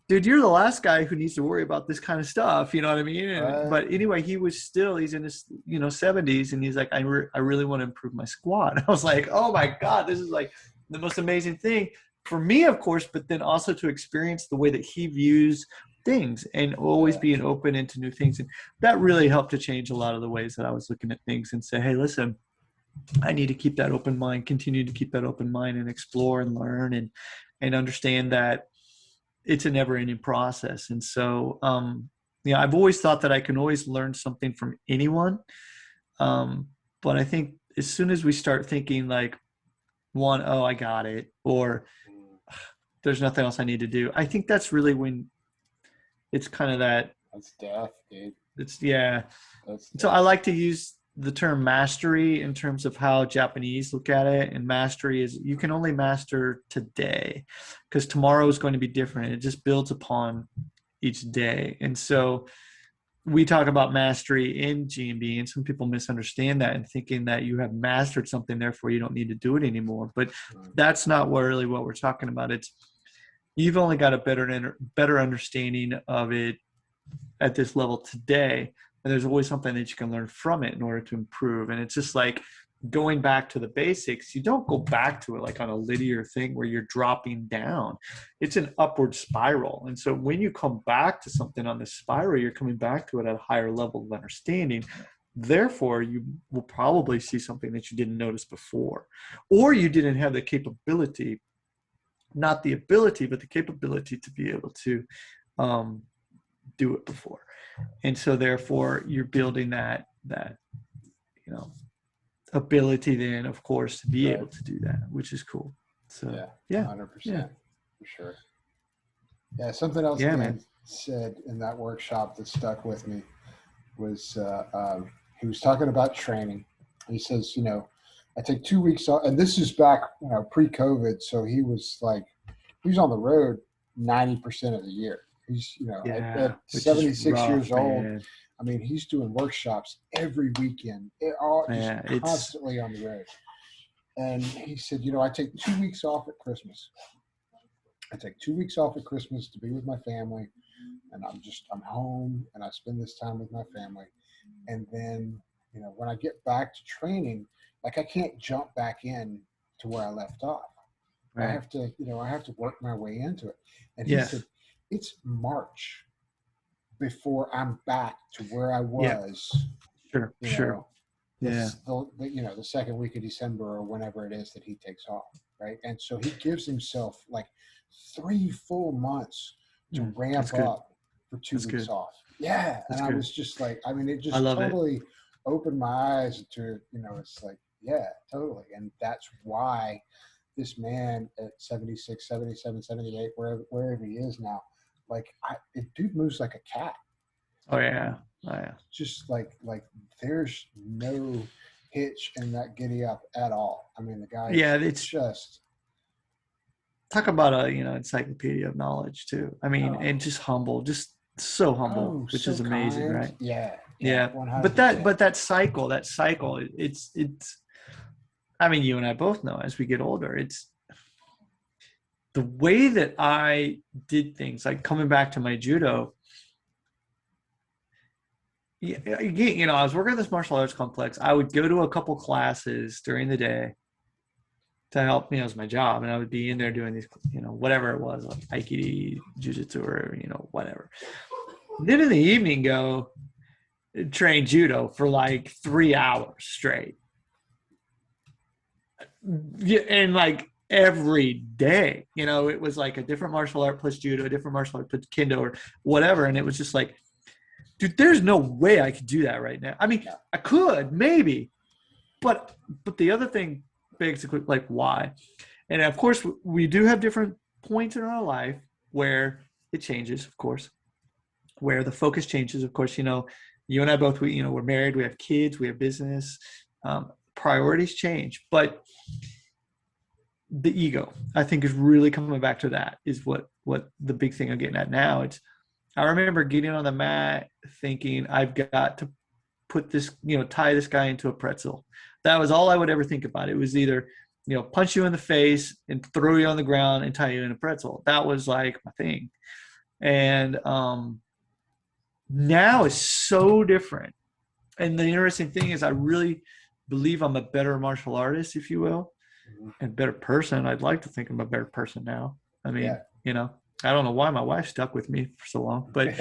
dude, you're the last guy who needs to worry about this kind of stuff. You know what I mean? Right. But anyway, he's in his, 70s, and he's like, I really want to improve my squat. I was like, oh my God, this is like the most amazing thing for me, of course, but then also to experience the way that he views things and always being open into new things. And that really helped to change a lot of the ways that I was looking at things and say, hey, listen, I need to keep that open mind, continue to keep that open mind and explore and learn and understand that it's a never ending process. And so, I've always thought that I can always learn something from anyone. But I think as soon as we start thinking like, oh, I got it, or there's nothing else I need to do, I think that's really when it's kind of that. That's death, dude. It's, yeah. That's So I like to use the term mastery in terms of how Japanese look at it. And mastery is you can only master today because tomorrow is going to be different. It just builds upon each day. And so we talk about mastery in G&B, and some people misunderstand that and thinking that you have mastered something, therefore you don't need to do it anymore. But that's not really what we're talking about. It's you've only got a better understanding of it at this level today. And there's always something that you can learn from it in order to improve. And it's just like going back to the basics. You don't go back to it like on a linear thing where you're dropping down. It's an upward spiral. And so when you come back to something on this spiral, you're coming back to it at a higher level of understanding. Therefore, you will probably see something that you didn't notice before, or you didn't have the capability, not the ability, but the capability to be able to do it before. And so therefore you're building that ability then, of course, to be able to do that, which is cool. So yeah, 100%, for sure. Yeah, something else Dan said in that workshop that stuck with me was he was talking about training. He says, I take 2 weeks off, and this is back pre-COVID, so he was on the road 90% of the year. He's, at 76 years old. Man. I mean, he's doing workshops every weekend, constantly on the road. And he said, I take 2 weeks off at Christmas. I take 2 weeks off at Christmas to be with my family. And I'm home and I spend this time with my family. And then, when I get back to training, I can't jump back in to where I left off. Right. I have to work my way into it. And he said, it's March before I'm back to where I was. Sure. The second week of December or whenever it is that he takes off, right? And so he gives himself 3 full months to ramp up for 2 weeks off. Yeah, and I was just it just totally opened my eyes to, it's totally. And that's why this man at 76, 77, 78, wherever he is now, dude moves like a cat. Oh yeah. Just there's no hitch in that giddy up at all. I mean, the guy. Yeah, it's just talk about a encyclopedia of knowledge too. I mean, and just humble, just so humble, which is amazing, kind. Right? Yeah. 100%. But that cycle, it's. I mean, you and I both know as we get older, it's. The way that I did things, like coming back to my judo, I was working at this martial arts complex. I would go to a couple classes during the day to help, it was my job. And I would be in there doing these, whatever it was, like Aikido, Jiu-Jitsu, or, whatever. Then in the evening, go train judo for 3 hours straight. Yeah, and every day. You know, it was like a different martial art plus judo, a different martial art plus kendo or whatever. And it was just like, dude, there's no way I could do that right now. I mean, I could maybe, but the other thing begs the question, like, why? And of course, we do have different points in our life where it changes, of course, where the focus changes. Of course, you know, you and I both, we're married, we have kids, we have business, priorities change, but the ego, I think, is really coming back to that is what the big thing I'm getting at now. I remember getting on the mat thinking I've got to put this, tie this guy into a pretzel. That was all I would ever think about. It was either, punch you in the face and throw you on the ground and tie you in a pretzel. That was like my thing. And now it's so different. And the interesting thing is I really believe I'm a better martial artist, if you will, and better person. I'd like to think I'm a better person now. I mean, I don't know why my wife stuck with me for so long, but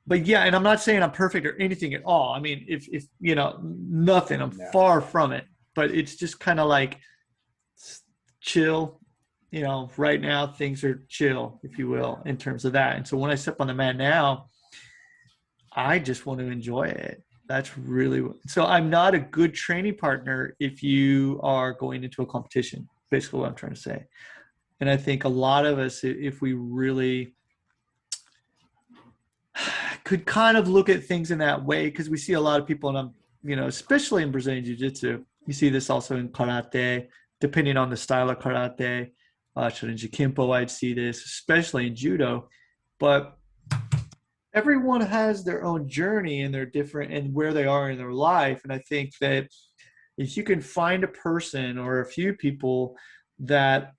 but yeah, and I'm not saying I'm perfect or anything at all. I mean, if nothing, I'm far from it, but it's just kind of like chill, right now things are chill, if you will, in terms of that. And so when I step on the mat now, I just want to enjoy it. That's really, so I'm not a good training partner if you are going into a competition, basically what I'm trying to say. And I think a lot of us, if we really could kind of look at things in that way, because we see a lot of people, and especially in Brazilian Jiu-Jitsu, you see this also in karate, depending on the style of karate, Shorinji Kempo, I'd see this, especially in judo. But everyone has their own journey and they're different and where they are in their life. And I think that if you can find a person or a few people that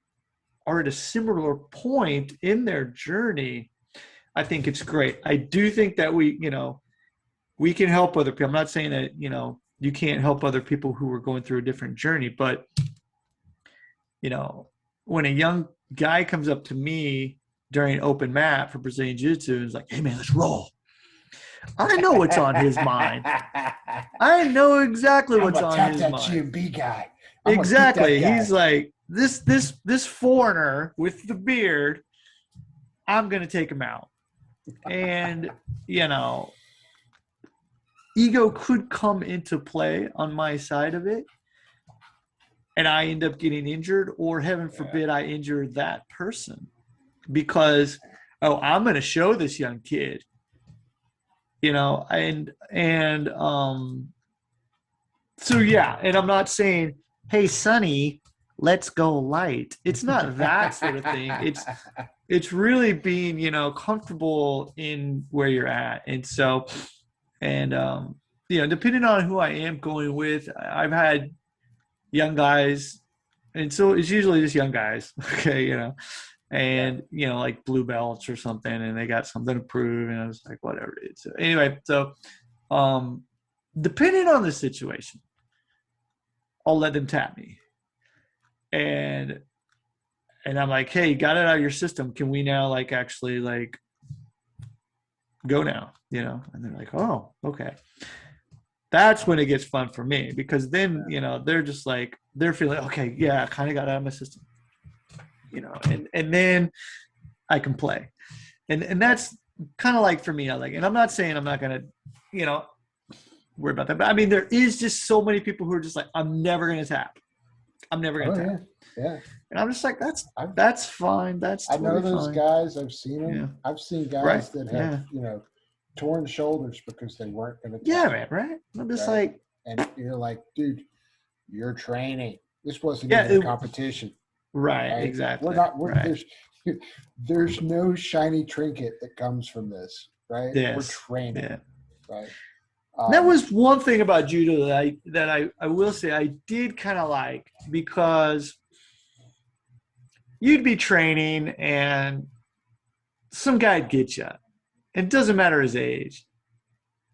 are at a similar point in their journey, I think it's great. I do think that we can help other people. I'm not saying that, you can't help other people who are going through a different journey, but, when a young guy comes up to me during open mat for Brazilian Jiu-Jitsu and is like, hey man, let's roll. I know what's on his mind. I know exactly what's on his mind. GMB guy. Exactly. He's like, this foreigner with the beard, I'm going to take him out. And, ego could come into play on my side of it. And I end up getting injured, or heaven forbid I injure that person because, I'm going to show this young kid, so yeah. And I'm not saying, hey, Sonny, let's go light. It's not that sort of thing. It's really being, comfortable in where you're at. And so, depending on who I am going with, I've had young guys, and so it's usually just young guys, okay, and like blue belts or something, and they got something to prove, and I was like, whatever it is. So anyway, depending on the situation, I'll let them tap me, and I'm like, hey, you got it out of your system, can we now actually go now, and they're like, oh, okay. That's when it gets fun for me, because then, they're just like, they're feeling, okay, yeah, I kind of got out of my system, and then I can play. And that's kind of like for me, and I'm not saying I'm not going to, worry about that. But I mean, there is just so many people who are just like, I'm never going to tap. I'm never going to tap. Yeah. And I'm just like, that's fine. That's totally I know those fine. Guys. I've seen them. Yeah. I've seen guys that have, torn shoulders because they weren't going to tap. Yeah, man, right? I'm just like. And you're like, dude, you're training. This wasn't even a competition. Right, exactly. There's no shiny trinket that comes from this, right? Yes. We're training, right? That was one thing about judo that I will say I did kind of like, because you'd be training and some guy'd get you. It doesn't matter his age.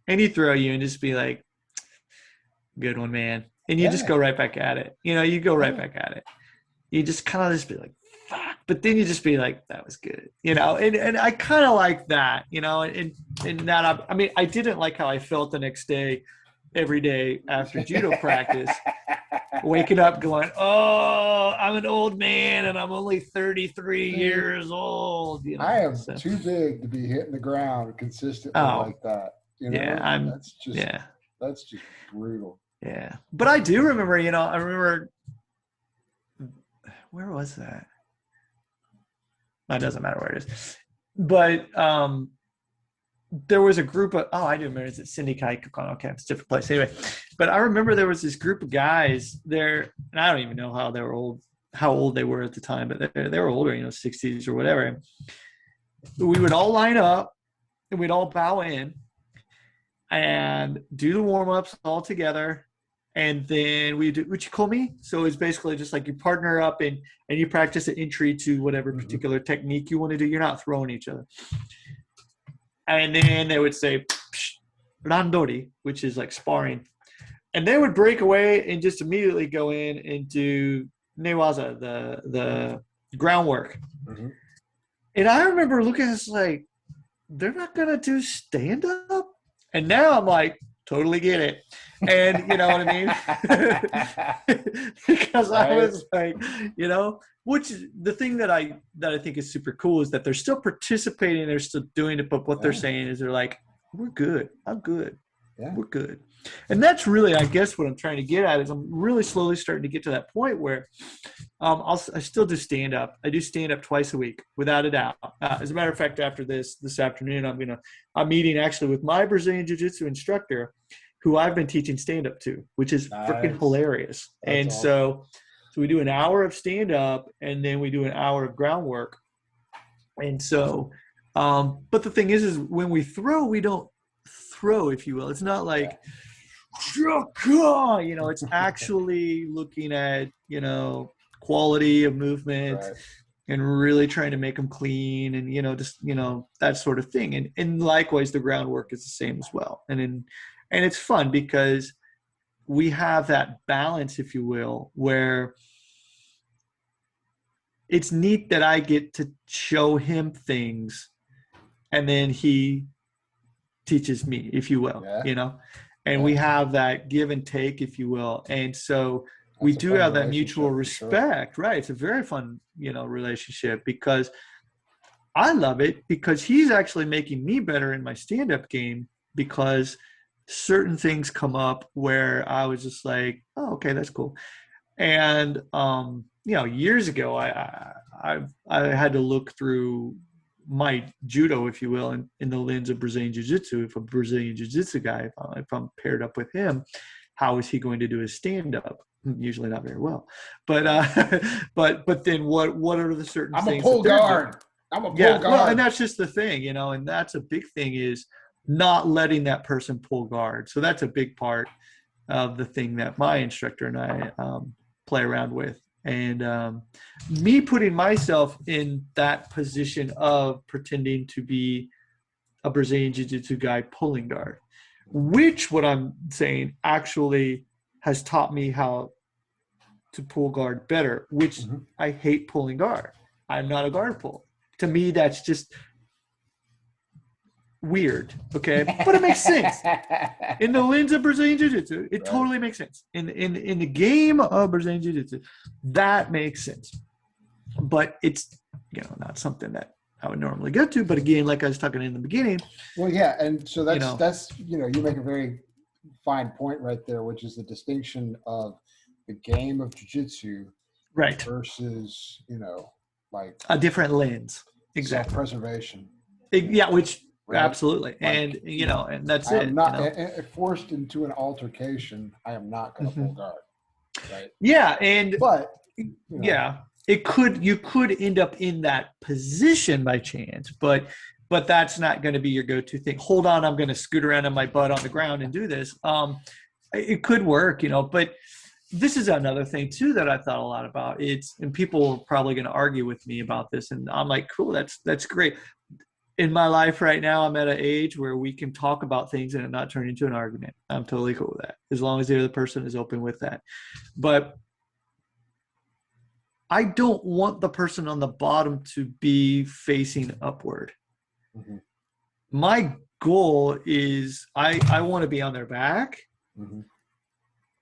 And he'd throw you and just be like, good one, man. And you just go right back at it. You go right back at it. You just kind of just be like, fuck. But then you just be like, that was good. And I kind of like that, and that, I mean, I didn't like how I felt the next day every day after judo practice, waking up going, oh, I'm an old man and I'm only 33 years old. You know, I am so. too big to be hitting the ground consistently Oh, like that. You know, yeah, that's just brutal. yeah. But I do remember, I remember, where was that? It doesn't matter where it is. But there was a group of, I do remember, it's at Syndikai Kukan. Okay, it's a different place. Anyway, but I remember there was this group of guys there, and I don't even know how old they were at the time, but they were older, 60s or whatever. We would all line up and we'd all bow in and do the warm-ups all together. And then we do uchikomi. So it's basically just like you partner up and you practice an entry to whatever particular technique you want to do. You're not throwing each other. And then they would say randori, which is like sparring. And they would break away and just immediately go in and do newaza, the groundwork. Mm-hmm. And I remember looking at this like, they're not going to do stand-up? And now I'm like, totally get it. And you know what I mean? Because I was like, which is the thing that I think is super cool is that they're still participating, they're still doing it, but what they're saying is they're like, we're good. I'm good. Yeah. We're good. And that's really, I guess, what I'm trying to get at is I'm really slowly starting to get to that point where I still do stand-up. I do stand-up twice a week, without a doubt. As a matter of fact, after this afternoon, I'm meeting actually with my Brazilian Jiu-Jitsu instructor, who I've been teaching stand-up to, which is freaking hilarious. That's and awesome. So we do an hour of stand-up, and then we do an hour of groundwork. And so, but the thing is when we throw, we don't throw, if you will. It's not like, it's actually looking at, quality of movement and really trying to make them clean and, that sort of thing. And likewise, the groundwork is the same as well. And it's fun because we have that balance, if you will, where it's neat that I get to show him things and then he teaches me, if you will, and we have that give and take, if you will. And so we do have that mutual respect, right? It's a very fun, relationship because I love it because he's actually making me better in my stand-up game because certain things come up where I was just like, oh, okay, that's cool. And, years ago, I had to look through my judo, if you will, in the lens of Brazilian Jiu-Jitsu. If a Brazilian Jiu-Jitsu guy, if I'm paired up with him, how is he going to do his stand-up? Usually not very well. But but then what are the certain things? I'm a pull guard. Well, and that's just the thing, and that's a big thing is not letting that person pull guard. So that's a big part of the thing that my instructor and I play around with. And me putting myself in that position of pretending to be a Brazilian Jiu-Jitsu guy pulling guard, which what I'm saying actually has taught me how to pull guard better, which I hate pulling guard. I'm not a guard pull. To me, that's just weird, okay? But it makes sense. In the lens of Brazilian Jiu-Jitsu, it totally makes sense. In the game of Brazilian Jiu-Jitsu, that makes sense. But it's, not something that I would normally go to. But again, like I was talking in the beginning. Well, yeah, and so that's you make a very fine point right there, which is the distinction of the game of Jiu-Jitsu versus, like a different lens. Exactly. Self-preservation. Which absolutely. Like, and, and that's it. I'm not forced into an altercation. I am not going to pull guard. Right. Yeah. But you could end up in that position by chance, but that's not going to be your go-to thing. Hold on, I'm going to scoot around on my butt on the ground and do this. It could work, but this is another thing too that I thought a lot about. And people are probably going to argue with me about this, and I'm like, cool, that's great. In my life right now, I'm at an age where we can talk about things and it not turn into an argument. I'm totally cool with that, as long as the other person is open with that. But I don't want the person on the bottom to be facing upward. My goal is I want to be on their back Mhm.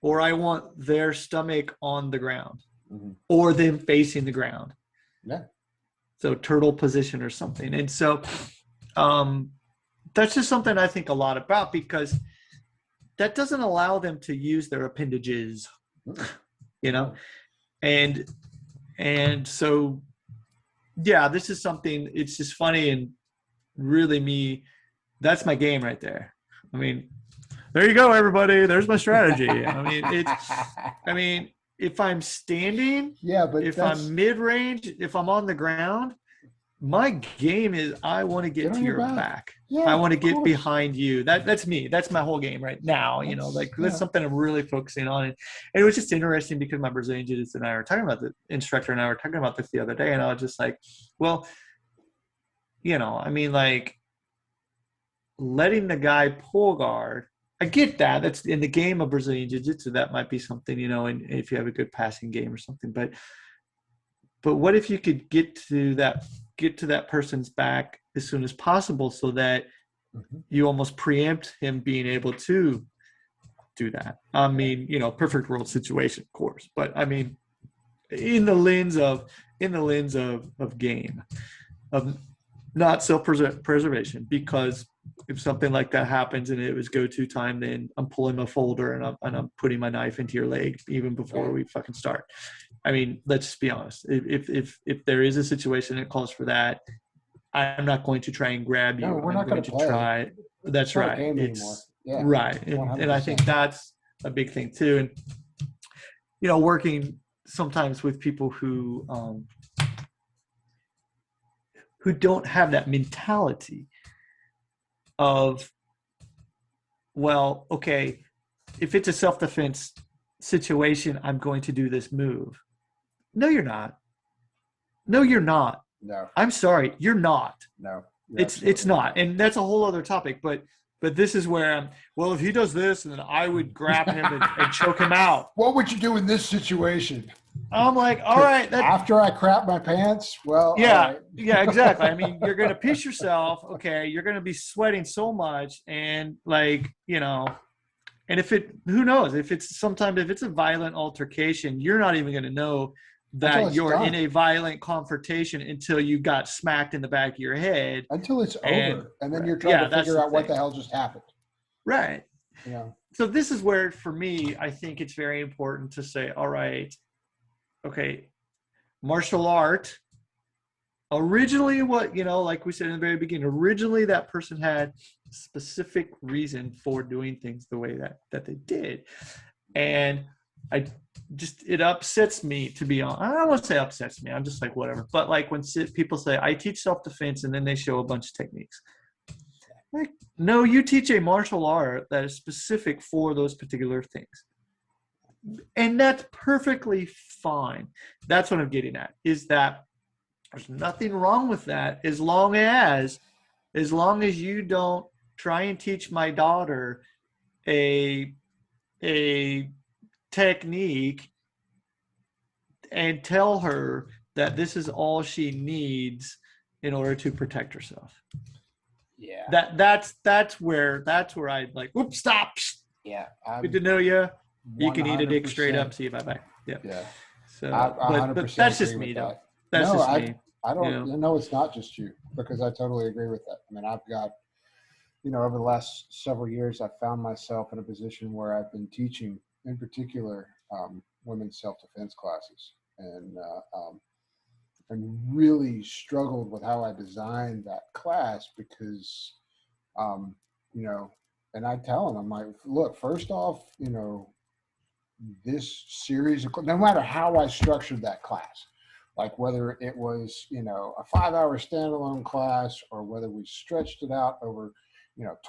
or I want their stomach on the ground, Mhm. or them facing the ground. Yeah. So turtle position or something. And so that's just something I think a lot about, because that doesn't allow them to use their appendages, Mhm. you know? And so, yeah, this is something, it's just funny, and really that's my game right there. I mean, there you go, everybody. There's my strategy. I mean, if I'm standing, Yeah, but if I'm mid-range, if I'm on the ground, my game is I want to get get on to your your back. back. Yeah, I want to of get course. behind you. That's me. That's my whole game right now. That's something I'm really focusing on. And it was just interesting because my Brazilian Jiu-Jitsu and I were talking about, the instructor and I were talking about this the other day, and I was just like, well, I mean, like, letting the guy pull guard, I get that. That's in the game of Brazilian Jiu-Jitsu. That might be something, and if you have a good passing game or something. But what if you could get to that person's back as soon as possible, so that Mhm. you almost preempt him being able to do that? I mean, perfect world situation, of course, but I mean, in the lens of game, of not self-preservation, because if something like that happens and it was go-to time, then I'm pulling my folder and I'm putting my knife into your leg even before we fucking start. I mean, let's just be honest. If there is a situation that calls for that, I'm not going to try and grab No, you. we're I'm not going going to to play. try. That's It's not a right. game anymore. It's Yeah, right, and I think 100%. that's a big thing too. And working sometimes with people who don't have that mentality of, well, okay, if it's a self-defense situation, I'm going to do this move. No, you're not. No, you're not. No, I'm sorry, you're not. no, you're It's absolutely not, and that's a whole other topic. But this is where well, if he does this, and then I would grab him and choke him out. What would you do in this situation? I'm like, all right, After I crap my pants? Well, all yeah, right. yeah, exactly. I mean, you're gonna piss yourself. Okay, you're gonna be sweating so much, and and who knows, if it's a violent altercation, you're not even gonna know Until that it's you're in done. a violent confrontation until you got smacked in the back of your head. Until it's And over. And then you're trying yeah, to that's figure the out what thing. the hell just happened. Right. You know? So this is where, for me, I think it's very important to say, all right, okay, martial art, originally, what, like we said in the very beginning, originally that person had specific reason for doing things the way that they did. And it upsets me, to be honest. I don't want to say upsets me. I'm just like, whatever. But like when people say, I teach self-defense, and then they show a bunch of techniques. Like, no, you teach a martial art that is specific for those particular things. And that's perfectly fine. That's what I'm getting at, is that there's nothing wrong with that, as long as you don't try and teach my daughter a technique and tell her that this is all she needs in order to protect herself. Yeah. That's where I'd like, oops, stop. Yeah. Good to know you. You can eat a dick 100%. straight up. See you. Bye bye. Yeah. So, I but 100% that's agree just me, with though. that. That's No, just me. I don't, it's not just you, because I totally agree with that. I mean, I've got, over the last several years, I've found myself in a position where I've been teaching, in particular, women's self-defense classes, and really struggled with how I designed that class, because, and I tell them, I'm like, look, first off, this series of, no matter how I structured that class, like whether it was, a 5-hour standalone class, or whether we stretched it out over,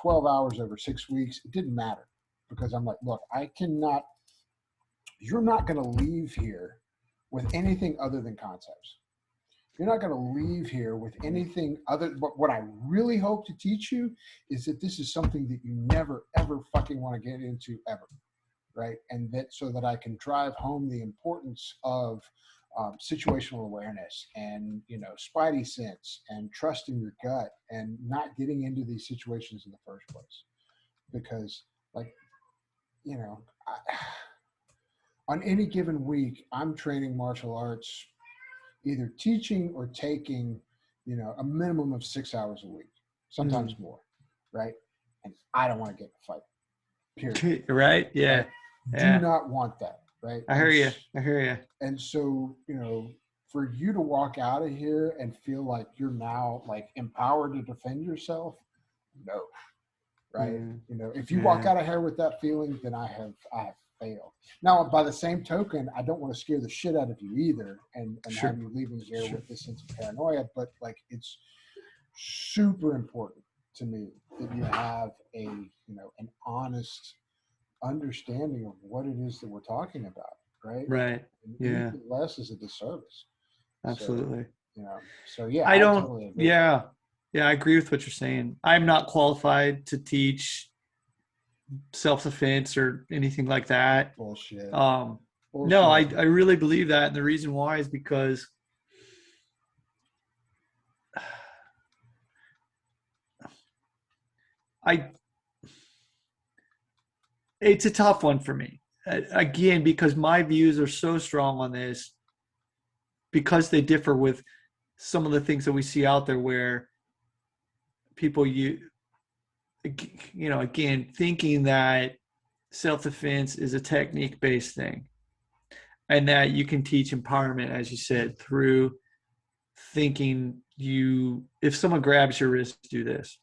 12 hours over 6 weeks, it didn't matter, because I'm like, look, you're not going to leave here with anything other than concepts. You're not going to leave here with anything other. But what I really hope to teach you is that this is something that you never, ever fucking want to get into ever. Right. And that, so that I can drive home the importance of situational awareness, and, spidey sense, and trusting your gut, and not getting into these situations in the first place. Because, like, you know, on any given week, I'm training martial arts, either teaching or taking, a minimum of 6 hours a week, sometimes Mm. more, right? And I don't want to get in a fight, period. Right? Yeah. Right? Do Yeah. not want that, right? I hear you. I hear you. And so, for you to walk out of here and feel like you're now like empowered to defend yourself, no, right? Mm. If you walk Yeah. out of here with that feeling, then I have failed. Now, by the same token, I don't want to scare the shit out of you either, and Sure. have you leaving here Sure. with this sense of paranoia. But like, it's super important to me that you have an honest understanding of what it is that we're talking about, right? Right. And Yeah. anything less is a disservice. So, Absolutely. so yeah, I I don't. totally agree. Yeah. Yeah. I agree with what you're saying. I'm not qualified to teach self-defense or anything like that. Bullshit. Um, no, Bullshit. I really believe that, and the reason why is because I it's a tough one for me. Again, because my views are so strong on this, because they differ with some of the things that we see out there where people again thinking that self-defense is a technique-based thing and that you can teach empowerment, as you said, through thinking if someone grabs your wrist, do this.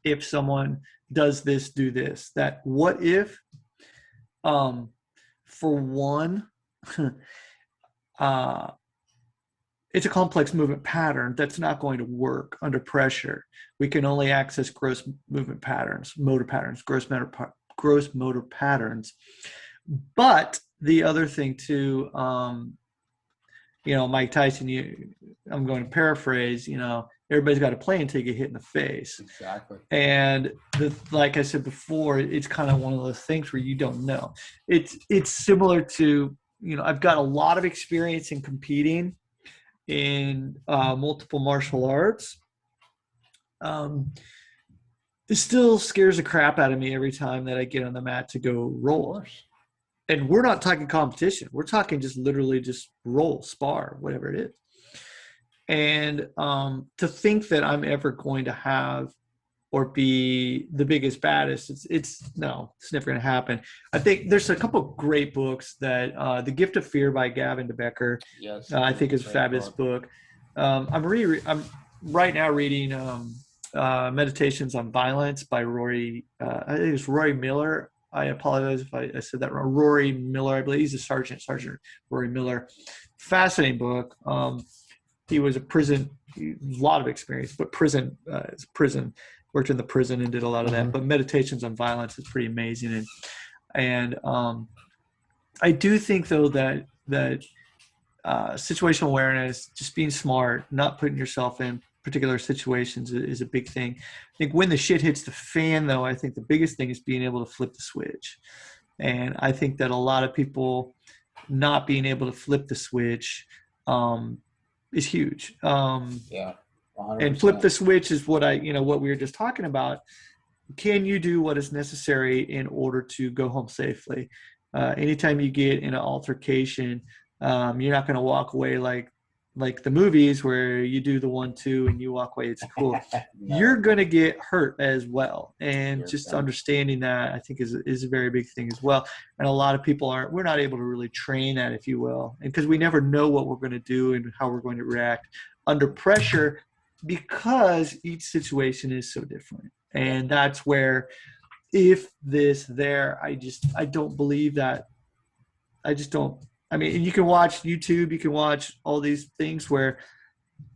If someone does this, do this. That what if, for one, uh, it's a complex movement pattern that's not going to work under pressure. We can only access gross movement patterns, motor patterns, gross motor patterns. But the other thing too, Mike Tyson, I'm going to paraphrase, everybody's got to play until you get hit in the face. Exactly. And like I said before, it's kind of one of those things where you don't know. It's similar to, I've got a lot of experience in competing in multiple martial arts. It still scares the crap out of me every time that I get on the mat to go roll. And we're not talking competition. We're talking just literally just roll, spar, whatever it is. And to think that I'm ever going to have or be the biggest, baddest, it's never going to happen. I think there's a couple of great books that The Gift of Fear by Gavin de Becker, yes, I think is a fabulous book. I'm right now reading Meditations on Violence by Rory, I think it's Rory Miller. I apologize if I said that wrong. Rory Miller, I believe he's a Sergeant Rory Miller. Fascinating book. He was a lot of experience, but prison, worked in the prison and did a lot of that. But Meditations on Violence is pretty amazing. And I do think though that situational awareness, just being smart, not putting yourself in particular situations is a big thing. I think when the shit hits the fan, though, I think the biggest thing is being able to flip the switch. And I think that a lot of people not being able to flip the switch is huge. Yeah. 100%. And flip the switch is what what we were just talking about. Can you do what is necessary in order to go home safely? Anytime you get in an altercation, you're not going to walk away like the movies where you do the 1-2 and you walk away. It's cool. No. You're going to get hurt as well. And just understanding that, I think, is a very big thing as well. And a lot of people we're not able to really train that, if you will. And because we never know what we're going to do and how we're going to react under pressure, because each situation is so different. And that's where, if this, there, I don't believe that. I just don't. I mean, you can watch YouTube, you can watch all these things where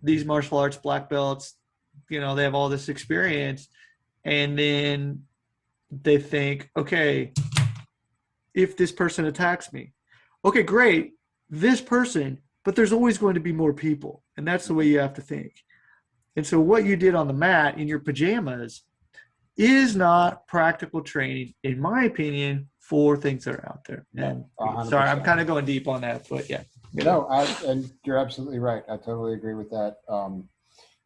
these martial arts black belts, they have all this experience, and then they think, okay, if this person attacks me, okay, great, this person, but there's always going to be more people, and that's the way you have to think. And so what you did on the mat in your pajamas is not practical training, in my opinion, for things that are out there. And 100%. Sorry, I'm kind of going deep on that, but yeah. No, and you're absolutely right. I totally agree with that.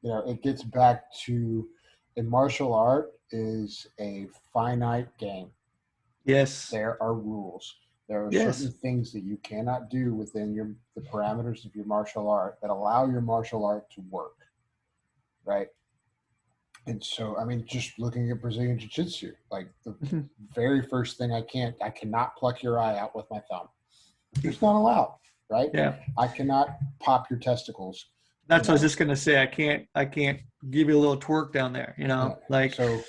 It gets back to a martial art is a finite game, Yes. There are rules. There are certain Yes. things that you cannot do within the parameters of your martial art that allow your martial art to work, right? And so, I mean, just looking at Brazilian Jiu-Jitsu, like the Mhm. very first thing I cannot pluck your eye out with my thumb. It's not allowed, right? Yeah. I cannot pop your testicles, you That's what I was know. just gonna say. I can't give you a little twerk down there, like, So,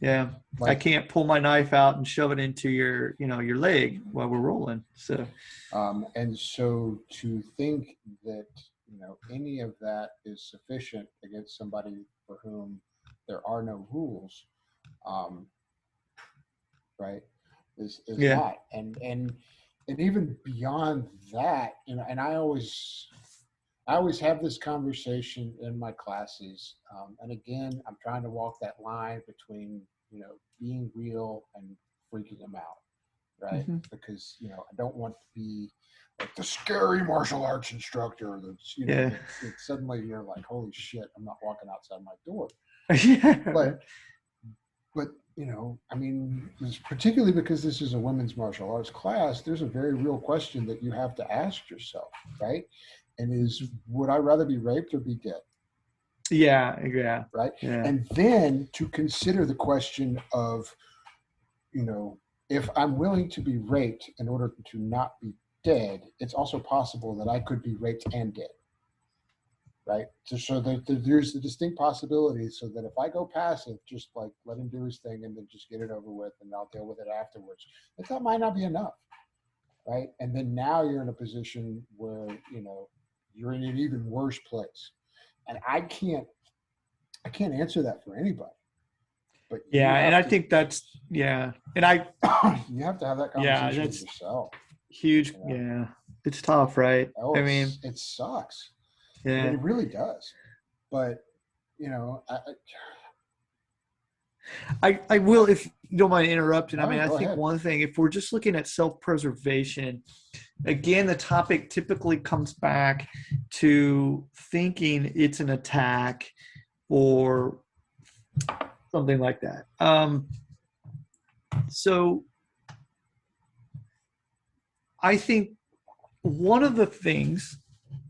yeah, I like, can't pull my knife out and shove it into your leg while we're rolling. So and so to think that any of that is sufficient against somebody for whom there are no rules, um, right, is yeah. not. And even beyond that, and I always have this conversation in my classes, and again, I'm trying to walk that line between being real and freaking them out, right? Hmm. Because I don't want to be like the scary martial arts instructor that's Yeah. that suddenly you're like, holy shit, I'm not walking outside my door. Yeah. But but I mean, particularly because this is a women's martial arts class, there's a very real question that you have to ask yourself, right? And is, would I rather be raped or be dead? Yeah. Yeah. Right? Yeah. And then to consider the question of, you know, if I'm willing to be raped in order to not be dead, it's also possible that I could be raped and dead, right? So that there's the distinct possibility, so that if I go passive, just like let him do his thing and then just get it over with and I'll deal with it afterwards, that might not be enough, right? And then now you're in a position where, you're in an even worse place. And I can't answer that for anybody, but Yeah. And I think that's, yeah. And you have to have that yeah, conversation with that's yourself. huge. You know, Yeah. It's tough, right? oh, I mean, it sucks. I mean, yeah. it really does. But you know, I will, if you don't mind interrupting. I no, mean, I go think ahead. one thing, if we're just looking at self-preservation, again, the topic typically comes back to thinking it's an attack or something like that. So I think one of the things,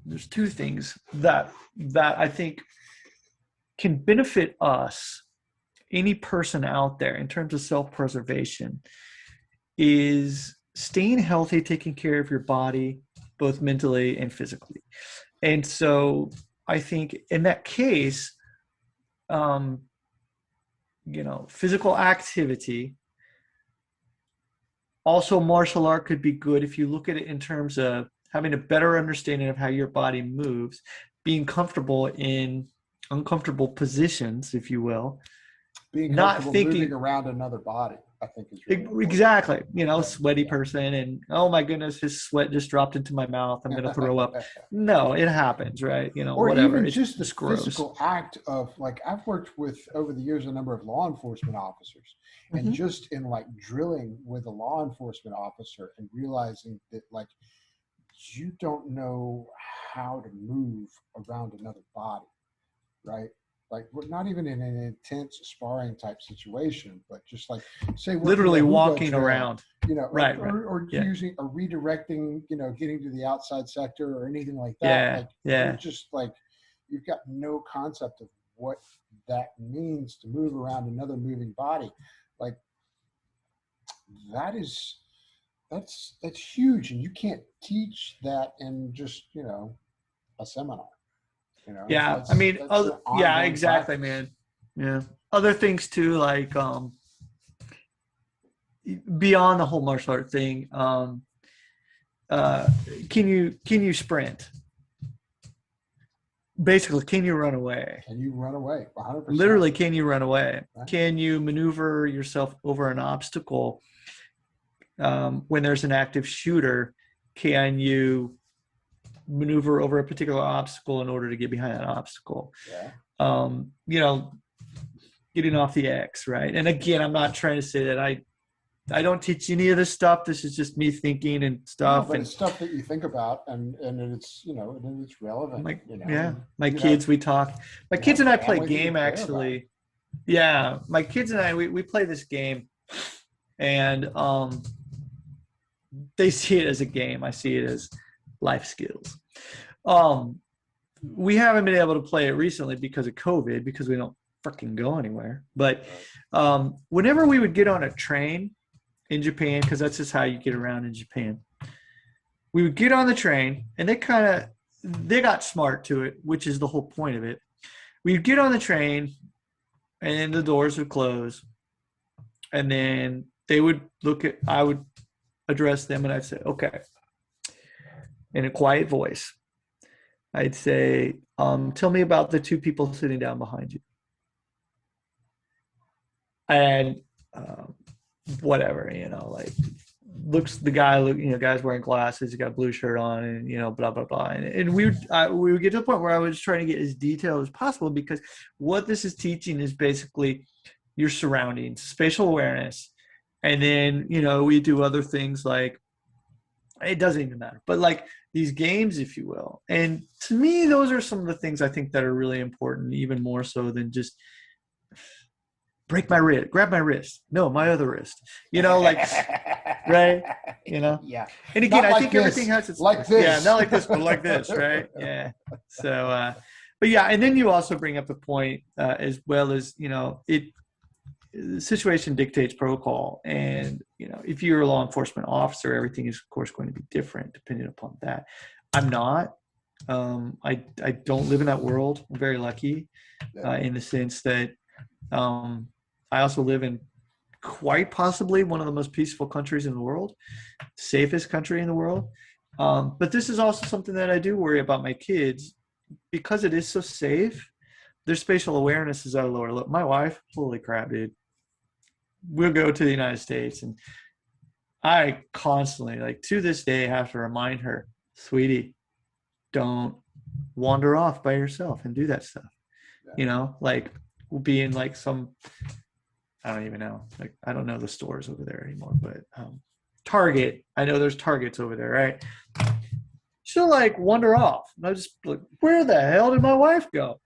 there's two things that I think can benefit us, any person out there, in terms of self-preservation, is staying healthy, taking care of your body, both mentally and physically. And so I think in that case, um, physical activity, also martial art could be good if you look at it in terms of having a better understanding of how your body moves, being comfortable in uncomfortable positions, if you will, Being not comfortable moving thinking. around another body, I think, is really important. Exactly. Yeah, Sweaty yeah. person, and oh my goodness, his sweat just dropped into my mouth. I'm going to throw up. No, it happens, right? Or Whatever. even It's just the just gross. physical act of, like, I've worked with over the years a number of law enforcement officers, and Hmm. just in like drilling with a law enforcement officer and realizing that, like, you don't know how to move around another body, right? Like, we're not even in an intense sparring type situation, but just like, say, working a Literally hookah walking drill, around. like, Right. Right. or Yeah. using or redirecting, getting to the outside sector or anything like that. Yeah. Like, you're Yeah. just like, you've got no concept of what that means to move around another moving body. Like, that is that's huge, and you can't teach that in just a seminar. Yeah. I That's mean, that's an yeah, ongoing exactly, practice. man. Yeah. Other things too, like beyond the whole martial art thing. Uh, can you sprint? Basically, can you run away? And you run away 100%. Literally, can you run away? Right? Can you maneuver yourself over an obstacle when there's an active shooter? Can you maneuver over a particular obstacle in order to get behind that obstacle? Yeah. Um, you know, Getting off the X, right? And again, I'm not trying to say that I don't teach any of this stuff. This is just me thinking and No, stuff. but And it's stuff that you think about, and it's relevant. my And my you have kids, we talk. My you kids have and I play a family that you game care about. actually. Yeah, my kids and I we play this game, and they see it as a game. I see it as life skills. We haven't been able to play it recently because of COVID, because we don't freaking go anywhere. But whenever we would get on a train in Japan, because that's just how you get around in Japan, we would get on the train, and they got smart to it, which is the whole point of it. We'd get on the train, and the doors would close, and then they would I would address them, and I'd say, okay, in a quiet voice, I'd say, tell me about the two people sitting down behind you. And whatever, guy's wearing glasses, he got a blue shirt on, and blah blah blah, and we would get to the point where I was trying to get as detailed as possible, because what this is teaching is basically your surroundings, spatial awareness, and then we do other things like, it doesn't even matter, but like these games, if you will. And to me, those are some of the things I think that are really important, even more so than just break my wrist, grab my wrist. No, my other wrist. Right? Yeah. And again, I think everything has its like this. Yeah, not like this, but like this, right? Yeah. So, but yeah, and then you also bring up the point, as well as the situation dictates protocol, and if you're a law enforcement officer, everything is of course going to be different depending upon that. I'm not. I don't live in that world. I'm very lucky, in the sense that I also live in quite possibly one of the most peaceful countries in the world, safest country in the world. But this is also something that I do worry about my kids, because it is so safe. Their spatial awareness is at a lower level. My wife, holy crap, dude. We'll go to the United States, and I constantly, like to this day, have to remind her, sweetie, don't wander off by yourself and do that stuff. Like we'll be in like some, I don't even know, like I don't know the stores over there anymore, but Target, I know there's Targets over there, right? She'll like wander off, and I just like, where the hell did my wife go?